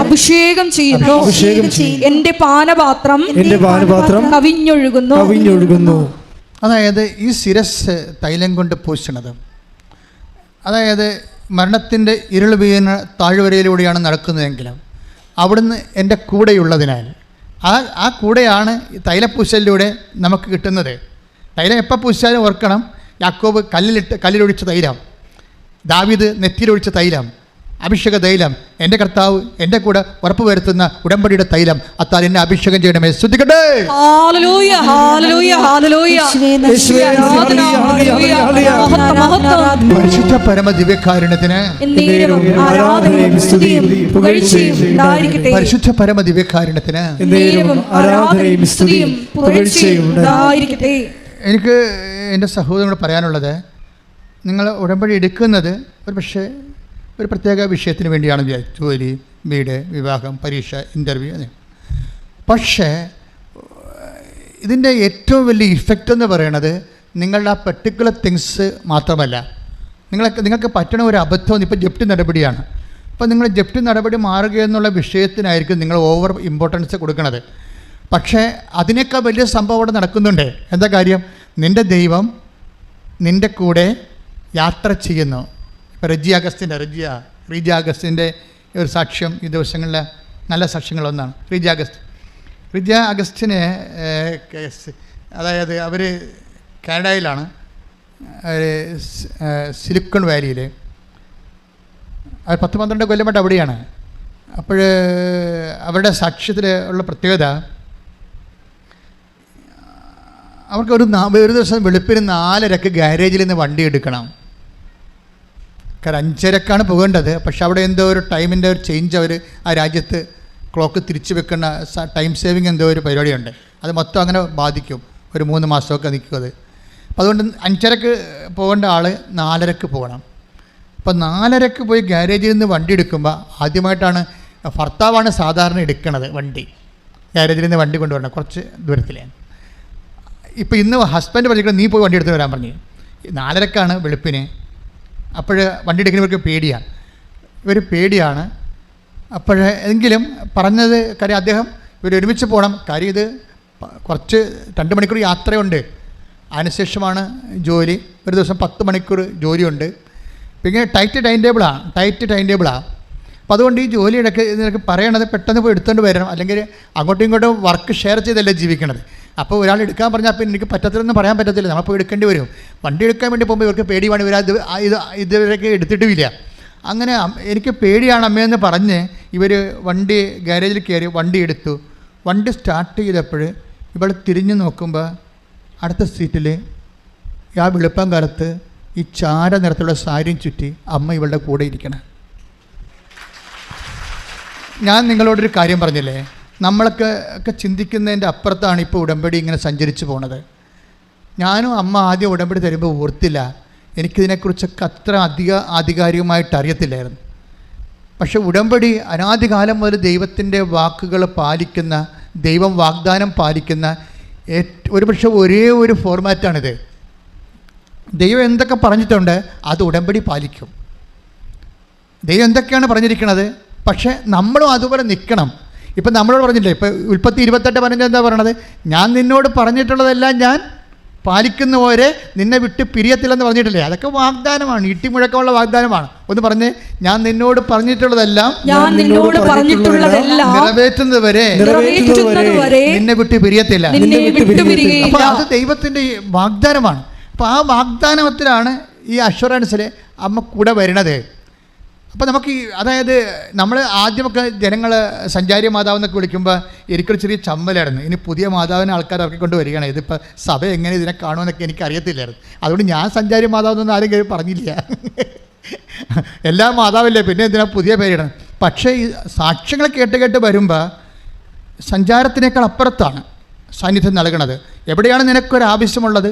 അഭിഷേകം ചെയ്യുന്നു. എന്റെ പാനപാത്രം കവിഞ്ഞൊഴുകുന്നു. അതായത് ഈ ശിരസ് തൈലം കൊണ്ട് പൂശണത്, അതായത് മരണത്തിൻ്റെ ഇരുൾ വീണ താഴ്വരയിലൂടെയാണ് നടക്കുന്നതെങ്കിലും അവിടുന്ന് എൻ്റെ കൂടെയുള്ളതിനാൽ ആ കൂടെയാണ് തൈലപ്പൂശലിലൂടെ നമുക്ക് കിട്ടുന്നത്. തൈലം എപ്പോൾ പൂശാലും ഓർക്കണം, യാക്കോബ് കല്ലിലൊഴിച്ച തൈലം, ദാവീദ് നെറ്റിയിലൊഴിച്ച തൈലം, അഭിഷേക തൈലം, എൻ്റെ കർത്താവ് എൻ്റെ കൂടെ ഉറപ്പ് വരുത്തുന്ന ഉടമ്പടിയുടെ തൈലം, അത്താൽ എന്നെ അഭിഷേകം ചെയ്യണമേ. ശ്രദ്ധിക്കട്ടെ. പരിശുദ്ധ പരമ ദിവ്യകാരുണ്യത്തിന്, പരിശുദ്ധ പരമ ദിവ്യകാരുണ്യത്തിന് എനിക്ക് എൻ്റെ സഹോദരനോട് പറയാനുള്ളത്, നിങ്ങൾ ഉടമ്പടി എടുക്കുന്നത് ഒരു പ്രത്യേക വിഷയത്തിന് വേണ്ടിയാണ്. ജോലി, വീട്, വിവാഹം, പരീക്ഷ, ഇൻ്റർവ്യൂ. പക്ഷേ ഇതിൻ്റെ ഏറ്റവും വലിയ ഇഫക്റ്റ് എന്ന് പറയുന്നത് നിങ്ങളുടെ ആ പെർട്ടിക്കുലർ തിങ്സ് മാത്രമല്ല. നിങ്ങൾക്ക് പറ്റണ ഒരു അബദ്ധം ഇപ്പോൾ ജപ്തി നടപടിയാണ്. അപ്പോൾ നിങ്ങൾ ജപ്തി നടപടി മാറുക എന്നുള്ള വിഷയത്തിനായിരിക്കും നിങ്ങൾ ഓവർ ഇമ്പോർട്ടൻസ് കൊടുക്കുന്നത്. പക്ഷേ അതിനേക്കാൾ വലിയ സംഭവം അവിടെ നടക്കുന്നുണ്ട്. എന്താ കാര്യം? നിൻ്റെ ദൈവം നിൻ്റെ കൂടെ യാത്ര ചെയ്യുന്നു. ഇപ്പോൾ റീജ അഗസ്റ്റിൻ്റെ ഒരു സാക്ഷ്യം ഈ ദിവസങ്ങളിലെ നല്ല സാക്ഷ്യങ്ങളൊന്നാണ്. റീജ അഗസ്റ്റിന് അതായത് അവർ കാനഡയിലാണ്, സിലിക്കൺ വാലിയിൽ. അവർ 10-12 കൊല്ലമായിട്ട് അവിടെയാണ്. അപ്പോൾ അവരുടെ സാക്ഷ്യത്തിൽ ഉള്ള പ്രത്യേകത, അവർക്ക് ഒരു ദിവസം വെളുപ്പിന് 4:30 ഗാരേജിൽ നിന്ന് വണ്ടി എടുക്കണം. കാരണം 5:30 പോകേണ്ടത്. പക്ഷെ അവിടെ എന്തോ ഒരു ടൈമിൻ്റെ ഒരു ചേഞ്ച്, അവർ ആ രാജ്യത്ത് ക്ലോക്ക് തിരിച്ചു വെക്കുന്ന ടൈം സേവിങ് എന്തോ ഒരു പരിപാടിയുണ്ട്. അത് മൊത്തം അങ്ങനെ ബാധിക്കും. ഒരു 3 മാസമൊക്കെ നിൽക്കും അത്. അപ്പോൾ അതുകൊണ്ട് 5:30 പോകേണ്ട ആൾ 4:30 പോകണം. അപ്പോൾ 4:30 പോയി ഗാരേജിൽ നിന്ന് വണ്ടി എടുക്കുമ്പോൾ ആദ്യമായിട്ടാണ് ഭർത്താവാണ് സാധാരണ എടുക്കണത് വണ്ടി. ഗാരേജിൽ നിന്ന് വണ്ടി കൊണ്ടുവരണം, കുറച്ച് ദൂരത്തിലാണ്. ഇപ്പോൾ ഇന്ന് ഹസ്ബൻഡ് പറഞ്ഞിട്ട് നീ പോയി വണ്ടി എടുത്ത് വരാൻ പറഞ്ഞു. 4:30 വെളുപ്പിന്. അപ്പോൾ വണ്ടി എടുക്കുന്നവർക്ക് പേടിയാണ്. എങ്കിലും പറഞ്ഞത് കാര്യം അദ്ദേഹം ഒരുമിച്ച് പോകണം. കാര്യം ഇത് കുറച്ച് 2 മണിക്കൂർ യാത്രയുണ്ട്. അതിനുശേഷമാണ് ജോലി. ഒരു ദിവസം 10 മണിക്കൂർ ജോലിയുണ്ട്. പിന്നെ ടൈറ്റ് ടൈം ടേബിളാണ്. അപ്പോൾ അതുകൊണ്ട് ഈ ജോലി നിനക്ക് പറയണത് പെട്ടെന്ന് പോയി എടുത്തുകൊണ്ട് വരണം, അല്ലെങ്കിൽ അങ്ങോട്ടും ഇങ്ങോട്ടും വർക്ക് ഷെയർ ചെയ്തല്ലേ ജീവിക്കണത്. അപ്പോൾ ഒരാൾ എടുക്കാൻ പറഞ്ഞാൽ പിന്നെ എനിക്ക് പറ്റത്തില്ലെന്ന് പറയാൻ പറ്റത്തില്ല, നമ്മൾ പോയി എടുക്കേണ്ടി വരും. വണ്ടി എടുക്കാൻ വേണ്ടി പോകുമ്പോൾ ഇവർക്ക് പേടിയാണ്, ഇതുവരെയൊക്കെ എടുത്തിട്ടുമില്ല. അങ്ങനെ എനിക്ക് പേടിയാണ് അമ്മയെന്ന് പറഞ്ഞ് ഇവർ വണ്ടി ഗാരേജിൽ കയറി വണ്ടി എടുത്തു. വണ്ടി സ്റ്റാർട്ട് ചെയ്തപ്പോൾ ഇവൾ തിരിഞ്ഞു നോക്കുമ്പോൾ അടുത്ത സീറ്റിൽ ആ വെളുപ്പം കാലത്ത് ഈ ചാര നിറത്തിലുള്ള സാരിയും ചുറ്റി അമ്മ ഇവളുടെ കൂടെ ഇരിക്കണം. ഞാൻ നിങ്ങളോടൊരു കാര്യം പറഞ്ഞില്ലേ, നമ്മളൊക്കെ ചിന്തിക്കുന്നതിൻ്റെ അപ്പുറത്താണ് ഇപ്പോൾ ഉടമ്പടി ഇങ്ങനെ സഞ്ചരിച്ചു പോണത്. ഞാനും അമ്മ ആദ്യം ഉടമ്പടി തരുമ്പോൾ ഓർത്തില്ല, എനിക്കിതിനെക്കുറിച്ചൊക്കെ അത്ര ആധികാരികമായിട്ട് അറിയത്തില്ലായിരുന്നു. പക്ഷെ ഉടമ്പടി അനാദികാലം മുതൽ ദൈവത്തിൻ്റെ വാക്കുകൾ പാലിക്കുന്ന, ദൈവം വാഗ്ദാനം പാലിക്കുന്ന ഒരുപക്ഷെ ഒരേ ഒരു ഫോർമാറ്റാണിത്. ദൈവം എന്തൊക്കെ പറഞ്ഞിട്ടുണ്ട് അത് ഉടമ്പടി പാലിക്കും. ദൈവം എന്തൊക്കെയാണ് പറഞ്ഞിരിക്കുന്നത്, പക്ഷേ നമ്മളും അതുപോലെ നിൽക്കണം. ഇപ്പം നമ്മളോട് പറഞ്ഞില്ലേ, ഇപ്പോൾ ഉൽപ്പത്തി 28:15 എന്താ പറയണത്? ഞാൻ നിന്നോട് പറഞ്ഞിട്ടുള്ളതെല്ലാം ഞാൻ പാലിക്കുന്നവരെ നിന്നെ വിട്ട് പിരിയത്തില്ലെന്ന് പറഞ്ഞിട്ടില്ലേ? അതൊക്കെ വാഗ്ദാനമാണ്, ഇട്ടിമുഴക്കമുള്ള വാഗ്ദാനമാണ്. ഒന്ന് പറഞ്ഞേ, ഞാൻ നിന്നോട് പറഞ്ഞിട്ടുള്ളതെല്ലാം നിറവേറ്റുന്നതുവരെ നിന്നെ വിട്ട് പിരിയത്തില്ല. അപ്പോൾ അത് ദൈവത്തിൻ്റെ വാഗ്ദാനമാണ്. അപ്പോൾ ആ വാഗ്ദാനത്തിലാണ് ഈ അഷ്വറൻസിൽ അമ്മ കൂടെ വരുന്നത്. അപ്പോൾ നമുക്ക് അതായത് നമ്മൾ ആദ്യമൊക്കെ ജനങ്ങൾ സഞ്ചാരി മാതാവെന്നൊക്കെ വിളിക്കുമ്പോൾ എനിക്കൊരു ചെറിയ ചമ്മലായിരുന്നു. ഇനി പുതിയ മാതാവിനെ ആൾക്കാർ ഇറക്കിക്കൊണ്ട് വരികയാണ്, ഇതിപ്പോൾ സഭ എങ്ങനെ ഇതിനെ കാണുമെന്നൊക്കെ എനിക്ക് അറിയത്തില്ലായിരുന്നു. അതുകൊണ്ട് ഞാൻ സഞ്ചാരി മാതാവെന്നൊന്നും ആരും പറഞ്ഞില്ല. എല്ലാ മാതാവില്ലേ, പിന്നെ എന്തിനാ പുതിയ പേരിടണം. പക്ഷേ ഈ സാക്ഷ്യങ്ങൾ കേട്ട് വരുമ്പോൾ സഞ്ചാരത്തിനേക്കാൾ അപ്പുറത്താണ് സാന്നിധ്യം നൽകണത്. എവിടെയാണ് നിനക്കൊരാവശ്യമുള്ളത്,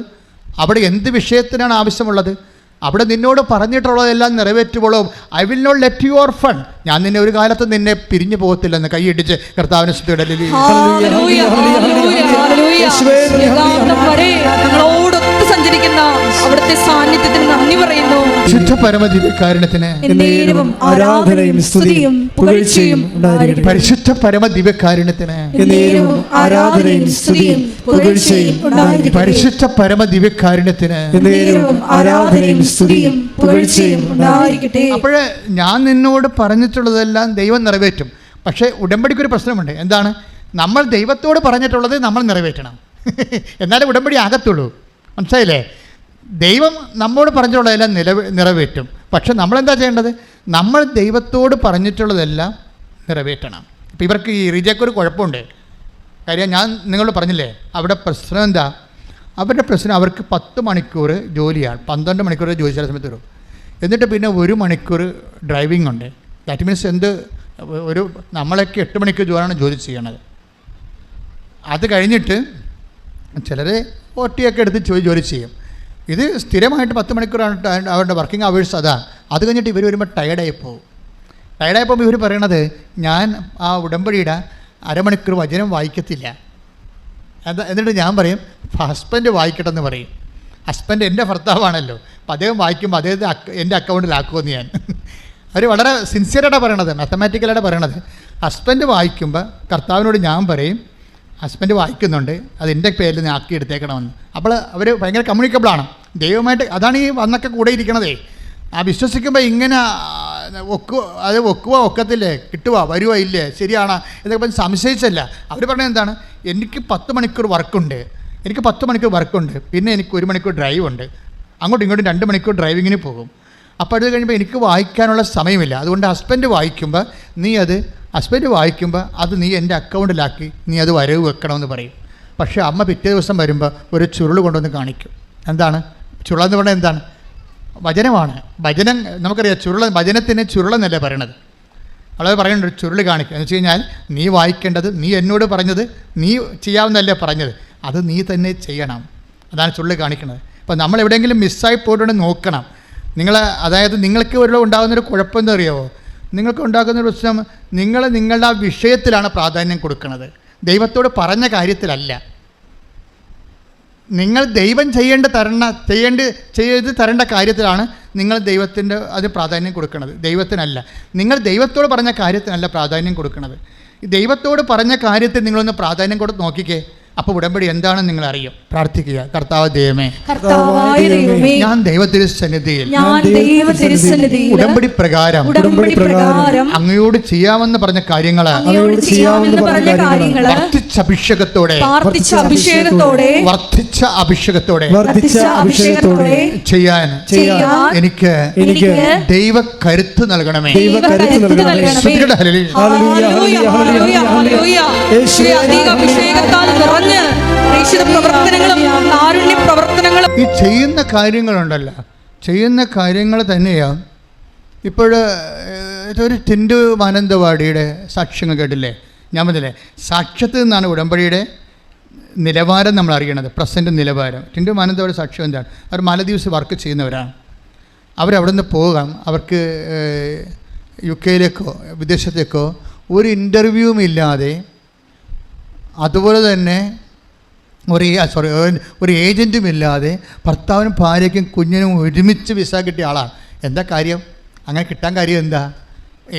അവിടെ എന്ത് വിഷയത്തിനാണ് ആവശ്യമുള്ളത്, അവിടെ നിന്നോട് പറഞ്ഞിട്ടുള്ളതെല്ലാം നിറവേറ്റുമ്പോഴും I will not let you orphan, ഞാൻ നിന്നെ ഒരു കാലത്ത് നിന്നെ പിരിഞ്ഞു പോകത്തില്ലെന്ന് കൈയിടിച്ച് കർത്താവിനെ സ്തുതിയിടലി. സഞ്ചരിക്കുന്ന അവിടുത്തെ സാന്നിധ്യത്തിന് നന്ദി പറയുന്നു. ശുദ്ധ പരമദിവ്യകാരുണ്യത്തിന് ആരാധനയും സ്തുതിയും പുകഴ്ചയും ഉണ്ടായിരിക്കട്ടെ. പരിശുദ്ധ പരമദിവ്യകാരുണ്യത്തിന് ആരാധനയും സ്തുതിയും പുകഴ്ചയും ഉണ്ടായിരിക്കട്ടെ. പരിശുദ്ധ പരമദിവ്യകാരുണ്യത്തിന് ആരാധനയും സ്തുതിയും പുകഴ്ചയും ഉണ്ടായിരിക്കട്ടെ. അപ്പോഴേ ഞാൻ നിന്നോട് പറഞ്ഞിട്ടുള്ളതെല്ലാം ദൈവം നിറവേറ്റും. പക്ഷേ ഉടമ്പടിക്കൊരു പ്രശ്നമുണ്ട്. എന്താണ്? നമ്മൾ ദൈവത്തോട് പറഞ്ഞിട്ടുള്ളത് നമ്മൾ നിറവേറ്റണം, എന്നാലേ ഉടമ്പടി ആകത്തുള്ളൂ. മനസ്സിലായില്ലേ? ദൈവം നമ്മോട് പറഞ്ഞിട്ടുള്ളതെല്ലാം നിറവേറ്റും. പക്ഷെ നമ്മളെന്താ ചെയ്യേണ്ടത്? നമ്മൾ ദൈവത്തോട് പറഞ്ഞിട്ടുള്ളതെല്ലാം നിറവേറ്റണം. ഇപ്പം ഇവർക്ക് ഈ റിജയ്ക്കൊരു കുഴപ്പമുണ്ട്. കാര്യം ഞാൻ നിങ്ങളോട് പറഞ്ഞില്ലേ, അവിടെ പ്രശ്നം എന്താ? അവരുടെ പ്രശ്നം അവർക്ക് 10 മണിക്കൂർ ജോലിയാണ്, 12 മണിക്കൂർ ജോലി ചില സമയത്ത് വരും. എന്നിട്ട് പിന്നെ 1 മണിക്കൂർ ഡ്രൈവിംഗ് ഉണ്ട്. ദാറ്റ് മീൻസ് ഒരു നമ്മളൊക്കെ 8 മണിക്കൂർ ജോലിയാണ് ജോലി ചെയ്യണത്. അത് കഴിഞ്ഞിട്ട് ചിലർ OT-ഒക്കെ എടുത്ത് ജോലി ചെയ്യും. ഇത് സ്ഥിരമായിട്ട് 10 മണിക്കൂറാണ് അവരുടെ വർക്കിംഗ് അവേഴ്സ്. അത് കഴിഞ്ഞിട്ട് ഇവർ വരുമ്പോൾ ടയർഡായി പോകും. ഇവർ പറയണത്, ഞാൻ ആ ഉടമ്പടിയുടെ അരമണിക്കൂർ വചനം വായിക്കത്തില്ല. എന്നിട്ട് ഞാൻ പറയും ഹസ്ബൻഡ് വായിക്കട്ടെന്ന് പറയും. ഹസ്ബൻഡ് എൻ്റെ ഭർത്താവാണല്ലോ, അപ്പോൾ അദ്ദേഹം വായിക്കുമ്പോൾ അദ്ദേഹത്തെ എൻ്റെ അക്കൗണ്ടിലാക്കുമെന്ന് ഞാൻ. അവർ വളരെ സിൻസിയറായിട്ടാണ് പറയണത്, മാത്തമാറ്റിക്കലായിട്ട് പറയണത്. ഹസ്ബൻഡ് വായിക്കുമ്പോൾ കർത്താവിനോട് ഞാൻ പറയും ഹസ്ബൻഡ് വായിക്കുന്നുണ്ട്, അത് എൻ്റെ പേരിൽ നീ ആക്കി എടുത്തേക്കണമെന്ന്. അപ്പോൾ അവർ ഭയങ്കര കമ്മ്യൂണിക്കബിളാണ് ദൈവമായിട്ട്. അതാണ് ഈ വന്നൊക്കെ കൂടെ ഇരിക്കണതേ. ആ വിശ്വസിക്കുമ്പോൾ ഇങ്ങനെ ഒക്കത്തില്ലേ, കിട്ടുക വരുവോ ഇല്ലേ, ശരിയാണോ എന്നൊക്കെ പറഞ്ഞ് സംശയിച്ചല്ല. അവർ പറഞ്ഞത് എന്താണ്? എനിക്ക് 10 മണിക്കൂർ വർക്കുണ്ട്, പിന്നെ എനിക്ക് 1 മണിക്കൂർ ഡ്രൈവ് ഉണ്ട്, അങ്ങോട്ടും ഇങ്ങോട്ടും 2 മണിക്കൂർ ഡ്രൈവിങ്ങിന് പോകും. അപ്പോൾ അത് കഴിയുമ്പോൾ എനിക്ക് വായിക്കാനുള്ള സമയമില്ല. അതുകൊണ്ട് ഹസ്ബൻഡ് വായിക്കുമ്പോൾ അത് നീ എൻ്റെ അക്കൗണ്ടിലാക്കി നീ അത് വരവ് വെക്കണമെന്ന് പറയും. പക്ഷേ അമ്മ പിറ്റേ ദിവസം വരുമ്പോൾ ഒരു ചുരുൾ കൊണ്ടുവന്ന് കാണിക്കും. എന്താണ് ചുരുളെന്ന് പറഞ്ഞാൽ? എന്താണ്? വചനമാണ്. വചനം നമുക്കറിയാം. വചനത്തിന് ചുരുളെന്നല്ലേ പറയണത്. വളരെ പറയുന്നുണ്ട് ചുരുൾ കാണിക്കുക എന്ന് വെച്ച് കഴിഞ്ഞാൽ നീ വായിക്കേണ്ടത്, നീ എന്നോട് പറഞ്ഞത്, നീ ചെയ്യാവുന്നതല്ലേ പറഞ്ഞത്, അത് നീ തന്നെ ചെയ്യണം. അതാണ് ചുരുൾ കാണിക്കുന്നത്. അപ്പോൾ നമ്മൾ എവിടെയെങ്കിലും മിസ്സായി പോയിട്ടുണ്ടെങ്കിൽ നോക്കണം. അതായത് നിങ്ങൾക്ക് ഉണ്ടാകുന്നൊരു കുഴപ്പം എന്താ അറിയാമോ? നിങ്ങൾക്ക് ഉണ്ടാകുന്നൊരു പ്രശ്നം, നിങ്ങളുടെ ആ വിഷയത്തിലാണ് പ്രാധാന്യം കൊടുക്കുന്നത്, ദൈവത്തോട് പറഞ്ഞ കാര്യത്തിലല്ല. നിങ്ങൾ ദൈവം ചെയ്ത് തരേണ്ട കാര്യത്തിലാണ് നിങ്ങൾ ദൈവത്തിൻ്റെ അത് പ്രാധാന്യം കൊടുക്കുന്നത്, ദൈവത്തിനല്ല. നിങ്ങൾ ദൈവത്തോട് പറഞ്ഞ കാര്യത്തിനല്ല പ്രാധാന്യം കൊടുക്കുന്നത്. ദൈവത്തോട് പറഞ്ഞ കാര്യത്തിൽ നിങ്ങളൊന്ന് പ്രാധാന്യം കൊടുത്ത് നോക്കിക്കേ. അപ്പോൾ ഉടമ്പടി എന്താണെന്ന് നിങ്ങൾ അറിയും. പ്രാർത്ഥിക്കുക, കർത്താവ് ദൈവമേ, ഞാൻ ദൈവത്തിരുസന്നിധിയിൽ ഉടമ്പടി പ്രകാരം അങ്ങയോട് ചെയ്യാമെന്ന് പറഞ്ഞ കാര്യങ്ങള് വർദ്ധിച്ച അഭിഷേകത്തോടെ ചെയ്യാൻ എനിക്ക് ദൈവ കരുത്ത് നൽകണമേ. ഈ ചെയ്യുന്ന കാര്യങ്ങളുണ്ടല്ലോ, ചെയ്യുന്ന കാര്യങ്ങൾ തന്നെയാണ്. ഒരു ടിൻഡു മാനന്തവാടിയുടെ സാക്ഷ്യങ്ങൾ കേട്ടില്ലേ? ഞാൻ പറഞ്ഞില്ലേ, സാക്ഷ്യത്തിൽ നിന്നാണ് ഉടമ്പടിയുടെ നിലവാരം നമ്മൾ അറിയണത്, പ്രസൻറ്റ് നിലവാരം. ടിൻഡു മാനന്തവാടി സാക്ഷ്യം എന്താണ്? അവർ മാലദ്വീപ്സ് വർക്ക് ചെയ്യുന്നവരാണ്. അവരവിടെ നിന്ന് പോകാം, അവർക്ക് UK-യിലേക്കോ വിദേശത്തേക്കോ ഒരു ഇൻ്റർവ്യൂവും ഇല്ലാതെ, അതുപോലെ തന്നെ ഒരു ഏജൻറ്റും ഇല്ലാതെ ഭർത്താവിനും ഭാര്യയ്ക്കും കുഞ്ഞിനും ഒരുമിച്ച് വിസ കിട്ടിയ ആളാണ്. എന്താ കാര്യം? അങ്ങനെ കിട്ടാൻ കാര്യം എന്താ?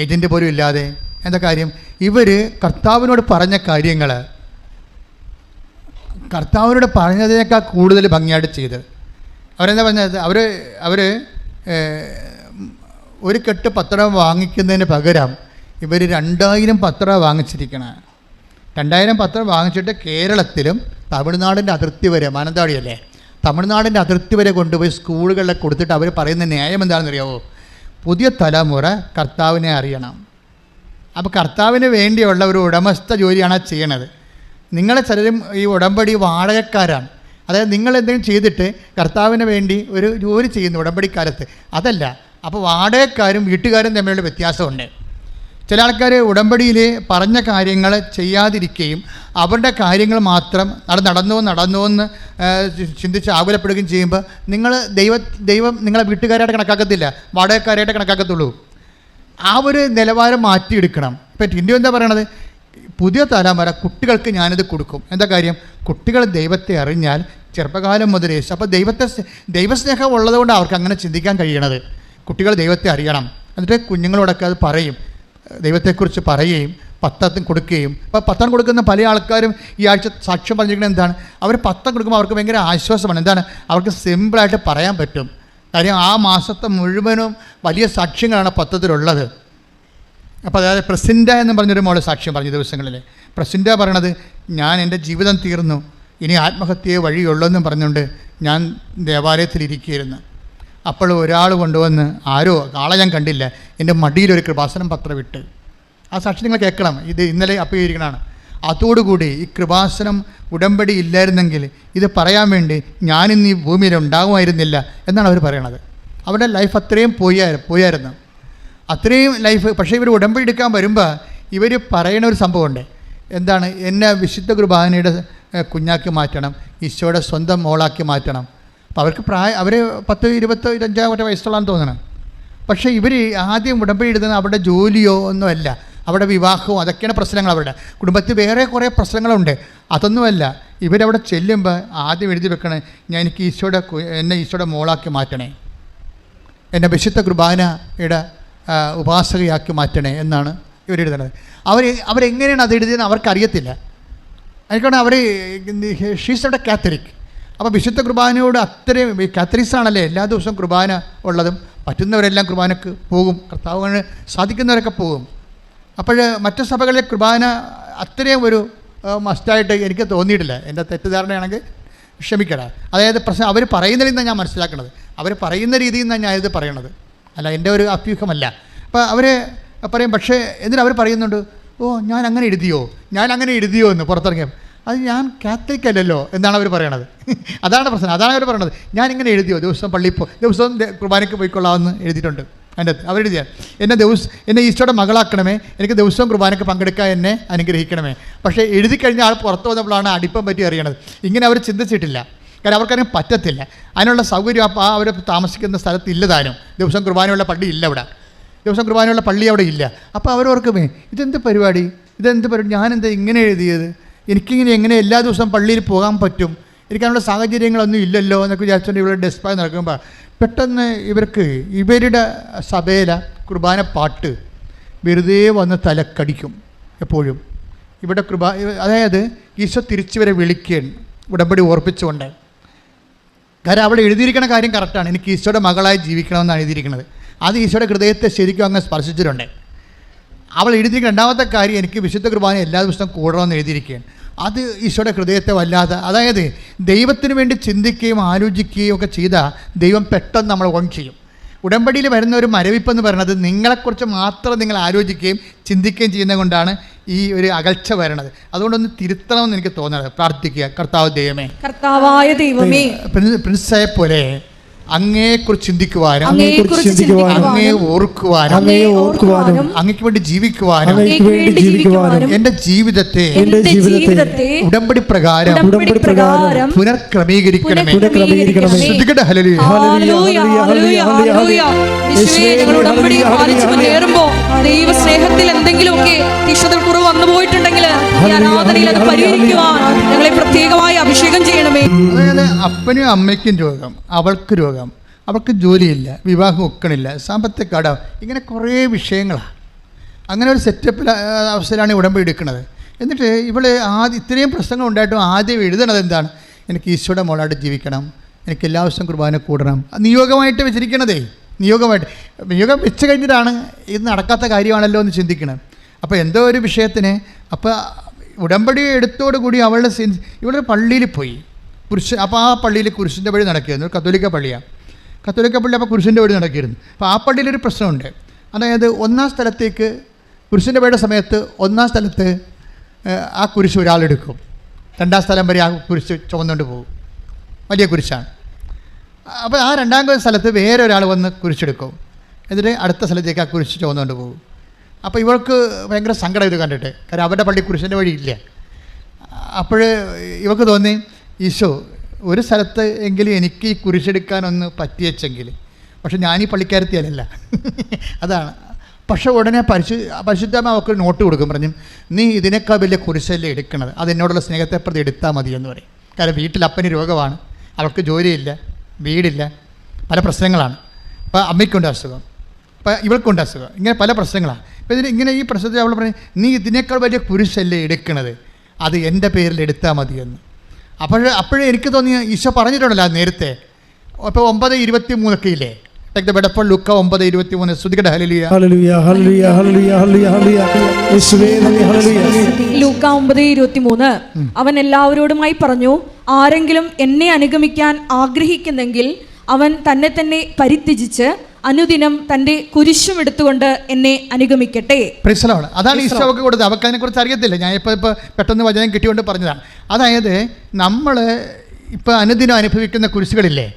ഏജൻറ്റ് പോലും ഇല്ലാതെ എന്താ കാര്യം? ഇവർ കർത്താവിനോട് പറഞ്ഞ കാര്യങ്ങൾ കർത്താവിനോട് പറഞ്ഞതിനേക്കാൾ കൂടുതൽ ഭംഗിയായിട്ട് ചെയ്തത്. അവരെന്താ പറഞ്ഞത്? അവർ ഒരു കെട്ട് പത്രം വാങ്ങിക്കുന്നതിന് പകരം ഇവർ 2000 പത്രം വാങ്ങിച്ചിരിക്കണം. 2000 പത്രം വാങ്ങിച്ചിട്ട് കേരളത്തിലും തമിഴ്നാടിൻ്റെ അതിർത്തി വരെ, മാനന്തവാടിയല്ലേ, തമിഴ്നാടിൻ്റെ അതിർത്തി വരെ കൊണ്ടുപോയി സ്കൂളുകളിൽ കൊടുത്തിട്ട് അവർ പറയുന്ന ന്യായം എന്താണെന്നറിയാമോ? പുതിയ തലമുറ കർത്താവിനെ അറിയണം. അപ്പോൾ കർത്താവിന് വേണ്ടിയുള്ള ഒരു ഉടമസ്ഥ ജോലിയാണ് ചെയ്യണത്. നിങ്ങളെ ചിലരും ഈ ഉടമ്പടി വാടകക്കാരാണ്. അതായത് നിങ്ങൾ എന്തെങ്കിലും ചെയ്തിട്ട് കർത്താവിന് വേണ്ടി ഒരു ജോലി ചെയ്യുന്നു ഉടമ്പടിക്കാലത്ത്, അതല്ല. അപ്പോൾ വാടകക്കാരും വീട്ടുകാരും തമ്മിലുള്ള വ്യത്യാസമുണ്ട്. ചില ആൾക്കാർ ഉടമ്പടിയിൽ പറഞ്ഞ കാര്യങ്ങൾ ചെയ്യാതിരിക്കുകയും അവരുടെ കാര്യങ്ങൾ മാത്രം നടന്നു എന്ന് ചിന്തിച്ച് ആകുലപ്പെടുകയും ചെയ്യുമ്പോൾ ദൈവം നിങ്ങളെ വീട്ടുകാരായിട്ട് കണക്കാക്കത്തില്ല, വാടകക്കാരായിട്ട് കണക്കാക്കത്തുള്ളൂ. ആ ഒരു നിലവാരം മാറ്റിയെടുക്കണം. ഇപ്പം ടിൻഡു എന്താ പറയണത്? പുതിയ തലമുറ കുട്ടികൾക്ക് ഞാനിത് കൊടുക്കും. എന്താ കാര്യം? കുട്ടികൾ ദൈവത്തെ അറിഞ്ഞാൽ ചെറുപ്പകാലം മുതലേ, അപ്പോൾ ദൈവസ്നേഹം ഉള്ളതുകൊണ്ട് അവർക്ക് അങ്ങനെ ചിന്തിക്കാൻ കഴിയണത്. കുട്ടികൾ ദൈവത്തെ അറിയണം. എന്നിട്ട് കുഞ്ഞുങ്ങളോടൊക്കെ അത് പറയും, ദൈവത്തെക്കുറിച്ച് പറയുകയും പത്രം കൊടുക്കുകയും. ഇപ്പോൾ പത്രം കൊടുക്കുന്ന പല ആൾക്കാരും ഈ ആഴ്ച സാക്ഷ്യം പറഞ്ഞിരിക്കുന്നത് എന്താണ്? അവർ പത്രം കൊടുക്കുമ്പോൾ അവർക്ക് ഭയങ്കര ആശ്വാസമാണ്. എന്താണ്? അവർക്ക് സിമ്പിളായിട്ട് പറയാൻ പറ്റും. കാര്യം ആ മാസത്തെ മുഴുവനും വലിയ സാക്ഷ്യങ്ങളാണ് പത്രത്തിലുള്ളത്. അപ്പോൾ അതായത് പ്രസിൻഡ എന്ന് പറഞ്ഞൊരു മോളെ സാക്ഷ്യം പറഞ്ഞ ദിവസങ്ങളിൽ പ്രസിൻഡ പറയണത്, ഞാൻ എൻ്റെ ജീവിതം തീർന്നു, ഇനി ആത്മഹത്യയെ വഴിയുള്ളെന്നും പറഞ്ഞുകൊണ്ട് ഞാൻ ദേവാലയത്തിലിരിക്കുകയായിരുന്നു. അപ്പോൾ ഒരാൾ കൊണ്ടുവന്ന്, ആളെ ഞാൻ കണ്ടില്ല, എൻ്റെ മടിയിലൊരു കൃപാസനം പത്രം ഇട്ട്. ആ സാക്ഷി നിങ്ങൾ കേൾക്കണം. ഇത് ഇന്നലെ അപ്പിയിരിക്കണതാണ്. അതോടുകൂടി ഈ കൃപാസനം ഉടമ്പടി ഇല്ലായിരുന്നെങ്കിൽ ഇത് പറയാൻ വേണ്ടി ഞാനിന്ന് ഈ ഭൂമിയിൽ ഉണ്ടാകുമായിരുന്നില്ല എന്നാണ് അവർ പറയണത്. അവരുടെ ലൈഫ് അത്രയും പോയായിരുന്നു, അത്രയും ലൈഫ്. പക്ഷേ ഇവർ ഉടമ്പടി എടുക്കാൻ വരുമ്പോൾ ഇവർ പറയണ ഒരു സംഭവമുണ്ട്. എന്താണ്? എന്നെ വിശുദ്ധ കുർബാനയുടെ കുഞ്ഞാക്കി മാറ്റണം, ഈശോയുടെ സ്വന്തം മോളാക്കി മാറ്റണം. അപ്പോൾ അവർക്ക് അവർ 10-25 വയസ്സുള്ളതാണെന്ന് തോന്നണം. പക്ഷേ ഇവർ ആദ്യം ഉടമ്പടി എടുക്കുന്നത് അവരുടെ ജോലിയോ ഒന്നുമല്ല, അവിടെ വിവാഹവും അതൊക്കെയാണ് പ്രശ്നങ്ങൾ. അവരുടെ കുടുംബത്തിൽ വേറെ കുറേ പ്രശ്നങ്ങളുണ്ട്, അതൊന്നുമല്ല. ഇവരവിടെ ചെല്ലുമ്പോൾ ആദ്യം എഴുതി വെക്കണേ, എനിക്ക് എന്നെ ഈശോയുടെ മോളാക്കി മാറ്റണേ, എന്നെ വിശുദ്ധ കുർബാനയുടെ ഉപാസകയാക്കി മാറ്റണേ എന്നാണ് ഇവരെഴുതുന്നത്. അവരെങ്ങനെയാണ് അത് എഴുതിയെന്ന് അവർക്കറിയത്തില്ല. അതിനാണ് അവർ ഷീസ് കാത്തലിക്. അപ്പോൾ വിശുദ്ധ കുർബാനയോട് അത്രയും, കാത്തലിക്സ് ആണല്ലേ എല്ലാ ദിവസവും കുർബാന ഉള്ളതും, പറ്റുന്നവരെല്ലാം കുർബാനക്ക് പോകും, കർത്താവിന് സാധിക്കുന്നവരൊക്കെ പോകും. അപ്പോൾ മറ്റു സഭകളിലെ കുർബാന അത്രയും ഒരു മസ്റ്റായിട്ട് എനിക്ക് തോന്നിയിട്ടില്ല. എൻ്റെ തെറ്റിദ്ധാരണയാണെങ്കിൽ ക്ഷമിക്കണം. അതായത് അവർ പറയുന്ന രീതിയിൽ നിന്നാണ് ഞാൻ മനസ്സിലാക്കുന്നത്, അവർ പറയുന്ന രീതിയിൽ നിന്നാണ് ഞാൻ ഇത് പറയണത്, അല്ല എൻ്റെ ഒരു അഭ്യൂഹമല്ല. അപ്പോൾ അവർ പറയും, പക്ഷേ എന്നിട്ട് അവർ പറയുന്നുണ്ട്, ഞാൻ അങ്ങനെ എഴുതിയോ എന്ന് പുറത്തിറങ്ങിയ. അത് ഞാൻ കാത്തലിക് അല്ലല്ലോ എന്നാണ് അവർ പറയണത്. അതാണ് പ്രശ്നം, അതാണ് അവർ പറയണത്. ഞാനിങ്ങനെ എഴുതിയോ, ദിവസവും കുർബാനയ്ക്ക് പോയിക്കൊള്ളാമെന്ന് എഴുതിയിട്ടുണ്ട്. അതിൻ്റെ അവരെഴുതിയാൽ എന്നെ ഈശോയുടെ മകളാക്കണമേ, എനിക്ക് ദിവസവും കുർബാനയ്ക്ക് പങ്കെടുക്കാൻ എന്നെ അനുഗ്രഹിക്കണമേ. പക്ഷേ എഴുതി കഴിഞ്ഞ ആൾ പുറത്ത് വന്നപ്പോഴാണ് അടിപ്പം പറ്റി അറിയണത്. ഇങ്ങനെ അവർ ചിന്തിച്ചിട്ടില്ല, കാരണം അവർക്കറിയാൻ പറ്റത്തില്ല. അതിനുള്ള സൗകര്യം അവർ താമസിക്കുന്ന സ്ഥലത്ത് ഇല്ലതാനും. ദിവസം കുർബാനയുള്ള പള്ളി ഇല്ല അവിടെ, ദിവസം കുർബാനയുള്ള പള്ളി അവിടെ ഇല്ല. അപ്പോൾ അവരോർക്കുമേ ഇതെന്ത് പരിപാടി, ഞാനെന്താ ഇങ്ങനെ എഴുതിയത്, എനിക്കിങ്ങനെ എങ്ങനെ എല്ലാ ദിവസവും പള്ളിയിൽ പോകാൻ പറ്റും, എനിക്കതിനുള്ള സാഹചര്യങ്ങളൊന്നും ഇല്ലല്ലോ എന്നൊക്കെ വിചാരിച്ചുകൊണ്ട് ഇവിടെ ഡെസ്പായി നടക്കുമ്പോൾ പെട്ടെന്ന് ഇവരുടെ സഭയിലെ കുർബാന പാട്ട് വെറുതെ വന്ന് തലക്കടിക്കും എപ്പോഴും. ഇവിടെ അതായത് ഈശോ തിരിച്ചുവരെ വിളിക്കുകയാണ് ഉടമ്പടി ഓർപ്പിച്ചുകൊണ്ട്. കാരണം അവിടെ എഴുതിയിരിക്കുന്ന കാര്യം കറക്റ്റാണ്, എനിക്ക് ഈശോയുടെ മകളായി ജീവിക്കണമെന്നാണ് എഴുതിയിരിക്കുന്നത്. അത് ഈശോയുടെ ഹൃദയത്തെ ശരിക്കും അങ്ങ് സ്പർശിച്ചിട്ടുണ്ട്. അവൾ എഴുതിയിരിക്കുന്ന രണ്ടാമത്തെ കാര്യം, എനിക്ക് വിശുദ്ധ കുർബാന എല്ലാ ദിവസവും കൂടണമെന്ന് എഴുതിയിരിക്കുകയാണ്. അത് ഈശോയുടെ ഹൃദയത്തെ വല്ലാതെ, അതായത് ദൈവത്തിന് വേണ്ടി ചിന്തിക്കുകയും ആലോചിക്കുകയും ഒക്കെ ചെയ്താൽ ദൈവം പെട്ടെന്ന് നമ്മൾ ഓൺ ചെയ്യും. ഉടമ്പടിയിൽ വരുന്ന ഒരു മരവിപ്പെന്ന് പറയുന്നത് നിങ്ങളെക്കുറിച്ച് മാത്രം നിങ്ങൾ ആലോചിക്കുകയും ചിന്തിക്കുകയും ചെയ്യുന്നത് കൊണ്ടാണ് ഈ ഒരു അകൽച്ച വരണത്. അതുകൊണ്ടൊന്ന് തിരുത്തണമെന്ന് എനിക്ക് തോന്നുന്നത്. പ്രാർത്ഥിക്കുക, കർത്താവ് ദൈവമേ, കർത്താവായ ദൈവമേ, പ്രിൻസയെ പോലെ അങ്ങയെക്കുറിച്ച് ചിന്തിക്കുവാനും അങ്ങയെ ഓർക്കുവാനും അങ്ങയ്ക്ക് വേണ്ടി ജീവിക്കുവാനും എന്റെ ജീവിതത്തെ ഉടമ്പടി പ്രകാരം പുനർക്രമീകരിക്കണമേ. ദൈവസ്നേഹത്തിൽ എന്തെങ്കിലുമൊക്കെ തിക്തതക്കുറവ് വന്നു പോയിട്ടുണ്ടെങ്കിൽ ആരാധനയിൽ അത് പരിഹരിക്കുവാൻ ഞങ്ങളെ പ്രത്യേകമായി അഭിഷേകം ചെയ്യണമേ. അതായത് അപ്പനും അമ്മയ്ക്കും രോഗം, അവൾക്ക് രോഗം, അവൾക്ക് ജോലിയില്ല, വിവാഹം ഒക്കണില്ല, സാമ്പത്തിക കടം, ഇങ്ങനെ കുറേ വിഷയങ്ങളാണ്. അങ്ങനെ ഒരു സെറ്റപ്പിൽ അവസ്ഥയിലാണ് ഉടമ്പടി എടുക്കുന്നത്. എന്നിട്ട് ഇവള് ഇത്രയും പ്രശ്നങ്ങൾ ഉണ്ടായിട്ടും ആദ്യം എഴുതണത് എന്താണ്? എനിക്ക് ഈശോയുടെ മോളായിട്ട് ജീവിക്കണം, എനിക്ക് എല്ലാ ദിവസവും കുർബാന കൂടണം. നിയോഗമായിട്ട് വെച്ചിരിക്കണതേ, നിയോഗം വെച്ച് കഴിഞ്ഞിട്ടാണ് ഇത് നടക്കാത്ത കാര്യമാണല്ലോ എന്ന് ചിന്തിക്കണം. അപ്പോൾ എന്തോ ഒരു വിഷയത്തിന് അപ്പോൾ ഉടമ്പടി എടുത്തോടുകൂടി ഇവളുടെ പള്ളിയിൽ പോയി അപ്പോൾ ആ പള്ളിയിൽ കുരിശിൻ്റെ വഴി നടക്കുകയായിരുന്നു. കത്തോലിക്ക പള്ളിയാണ്. കത്തോലിക്ക പള്ളി അപ്പോൾ കുരിശിൻ്റെ വഴി നടക്കുകയായിരുന്നു. അപ്പോൾ ആ പള്ളിയിലൊരു പ്രശ്നമുണ്ട്. അതായത് ഒന്നാം സ്ഥലത്തേക്ക് കുരിശിൻ്റെ വഴിയുടെ സമയത്ത് ഒന്നാം സ്ഥലത്ത് ആ കുരിശ് ഒരാളെടുക്കും, രണ്ടാം സ്ഥലം വരെ ആ കുരിശ് ചുമന്നുകൊണ്ട് പോകും, വലിയ കുരിശാണ്. അപ്പോൾ ആ രണ്ടാമത്തെ സ്ഥലത്ത് വേറെ ഒരാൾ വന്ന് കുരിശെടുക്കും, എന്നിട്ട് അടുത്ത സ്ഥലത്തേക്ക് ആ കുരിശ് ചുമന്നുകൊണ്ട് പോകും. അപ്പോൾ ഇവൾക്ക് ഭയങ്കര സങ്കടം ഇത് കണ്ടിട്ട്, കാരണം അവരുടെ പള്ളി കുരിശിൻ്റെ വഴിയില്ല. അപ്പോൾ ഇവൾക്ക് തോന്നി, ഈശോ ഒരു സ്ഥലത്ത് എങ്കിലും എനിക്ക് ഈ കുരിശെടുക്കാനൊന്ന് പറ്റിയെച്ചെങ്കിൽ, പക്ഷെ ഞാനീ പള്ളിക്കാരത്തിയല്ല അതാണ്. പക്ഷേ ഉടനെ പരിശുദ്ധമ്മ അവൾക്ക് നോട്ട് കൊടുക്കും, പറഞ്ഞു നീ ഇതിനേക്കാൾ വലിയ കുരിശല്ലേ എടുക്കണത്, അതെന്നോടുള്ള സ്നേഹത്തെ പ്രതി എടുത്താൽ മതി എന്ന് പറയും. കാരണം വീട്ടിൽ അപ്പന് രോഗമാണ്, അവൾക്ക് ജോലിയില്ല, വീടില്ല, പല പ്രശ്നങ്ങളാണ്. അപ്പോൾ അമ്മയ്ക്കുണ്ട് അസുഖം, അപ്പോൾ ഇവൾക്കുണ്ട് അസുഖം, ഇങ്ങനെ പല പ്രശ്നങ്ങളാണ്. അപ്പോൾ ഇങ്ങനെ ഈ പ്രശ്നത്തിൽ അവൾ പറഞ്ഞു നീ ഇതിനേക്കാൾ വലിയ കുരിശല്ലേ എടുക്കണത്, അത് എൻ്റെ പേരിൽ എടുത്താൽ മതിയെന്ന്. അപ്പോഴേ എനിക്ക് തോന്നിയ ഈശോ പറഞ്ഞിട്ടുണ്ടല്ലോ നേരത്തെ. അപ്പോൾ 9:23 ഇല്ലേ, ലൂക്ക 9:23 ശ്രുതികട ഹല്ലേലൂയ ഹല്ലേലൂയ ഹല്ലേലൂയ ഹല്ലേലൂയ ഹല്ലേലൂയ യേശുവേ നന്ദി ഹല്ലേലൂയ. ലൂക്ക 9:23 അവൻ എല്ലാവരോടുമായി പറഞ്ഞു, ആരെങ്കിലും എന്നെ അനുഗമിക്കാൻ ആഗ്രഹിക്കുന്നെങ്കിൽ അവൻ തന്നെ തന്നെ പരിത്യജിച്ച് അനുദിനം തൻ്റെ കുരിശും എടുത്തുകൊണ്ട് എന്നെ അനുഗമിക്കട്ടെ. അതാണ് ഈശോ അവർക്ക് കൊടുത്തത്. അവർക്ക് അതിനെക്കുറിച്ച് അറിയത്തില്ല. ഞാൻ ഇപ്പോൾ പെട്ടെന്ന് വചനം കിട്ടിയോണ്ട് പറഞ്ഞതാണ്. അതായത് നമ്മൾ ഇപ്പോൾ അനുദിനം അനുഭവിക്കുന്ന കുരിശുകളില്ലേ,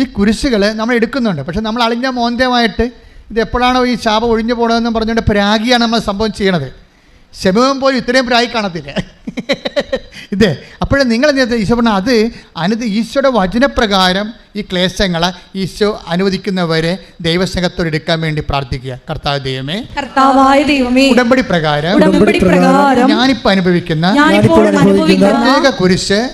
ഈ കുരിശുകൾ നമ്മൾ എടുക്കുന്നുണ്ട്. പക്ഷെ നമ്മൾ അളിഞ്ഞ മോന്തമായിട്ട് ഇത് എപ്പോഴാണോ ഈ ശാപം ഒഴിഞ്ഞു പോകണമെന്ന് പറഞ്ഞുകൊണ്ട് പ്രാഗിയാണ് നമ്മൾ സംഭവം ചെയ്യണത്. ശമയം പോലും ഇത്രയും പ്രാഗി കാണത്തില്ല ഇത്. അപ്പോഴും നിങ്ങൾ ഈശോ പറഞ്ഞാൽ അത് ഈശോയുടെ വചനപ്രകാരം ഈ ക്ലേശങ്ങളെ ഈശോ അനുവദിക്കുന്നവരെ ദൈവസ്നേഹത്തോടെ എടുക്കാൻ വേണ്ടി പ്രാർത്ഥിക്കുക. കർത്താവായ ദൈവമേ, ഉടമ്പടി പ്രകാരം ഞാനിപ്പോൾ അനുഭവിക്കുന്ന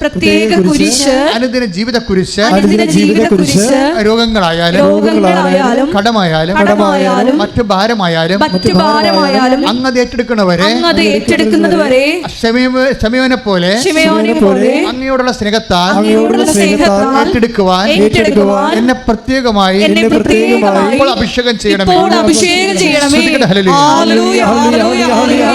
പ്രത്യേക കുരിശ് അനുദിന ജീവിത കുരിശ് രോഗങ്ങളായാലും കടമായാലും മറ്റു ഭാരമായാലും അങ്ങ് ഏറ്റെടുക്കുന്നവരെ ശമയോനെ പോലെ അങ്ങയോടുള്ള സ്നേഹത്താൽ ഏറ്റെടുക്കുവാൻ എന്നെ പ്രത്യേകമായി ഇപ്പോൾ അഭിഷേകം ചെയ്യണമേ. ഹല്ലേലൂയ ഹല്ലേലൂയ ഹല്ലേലൂയ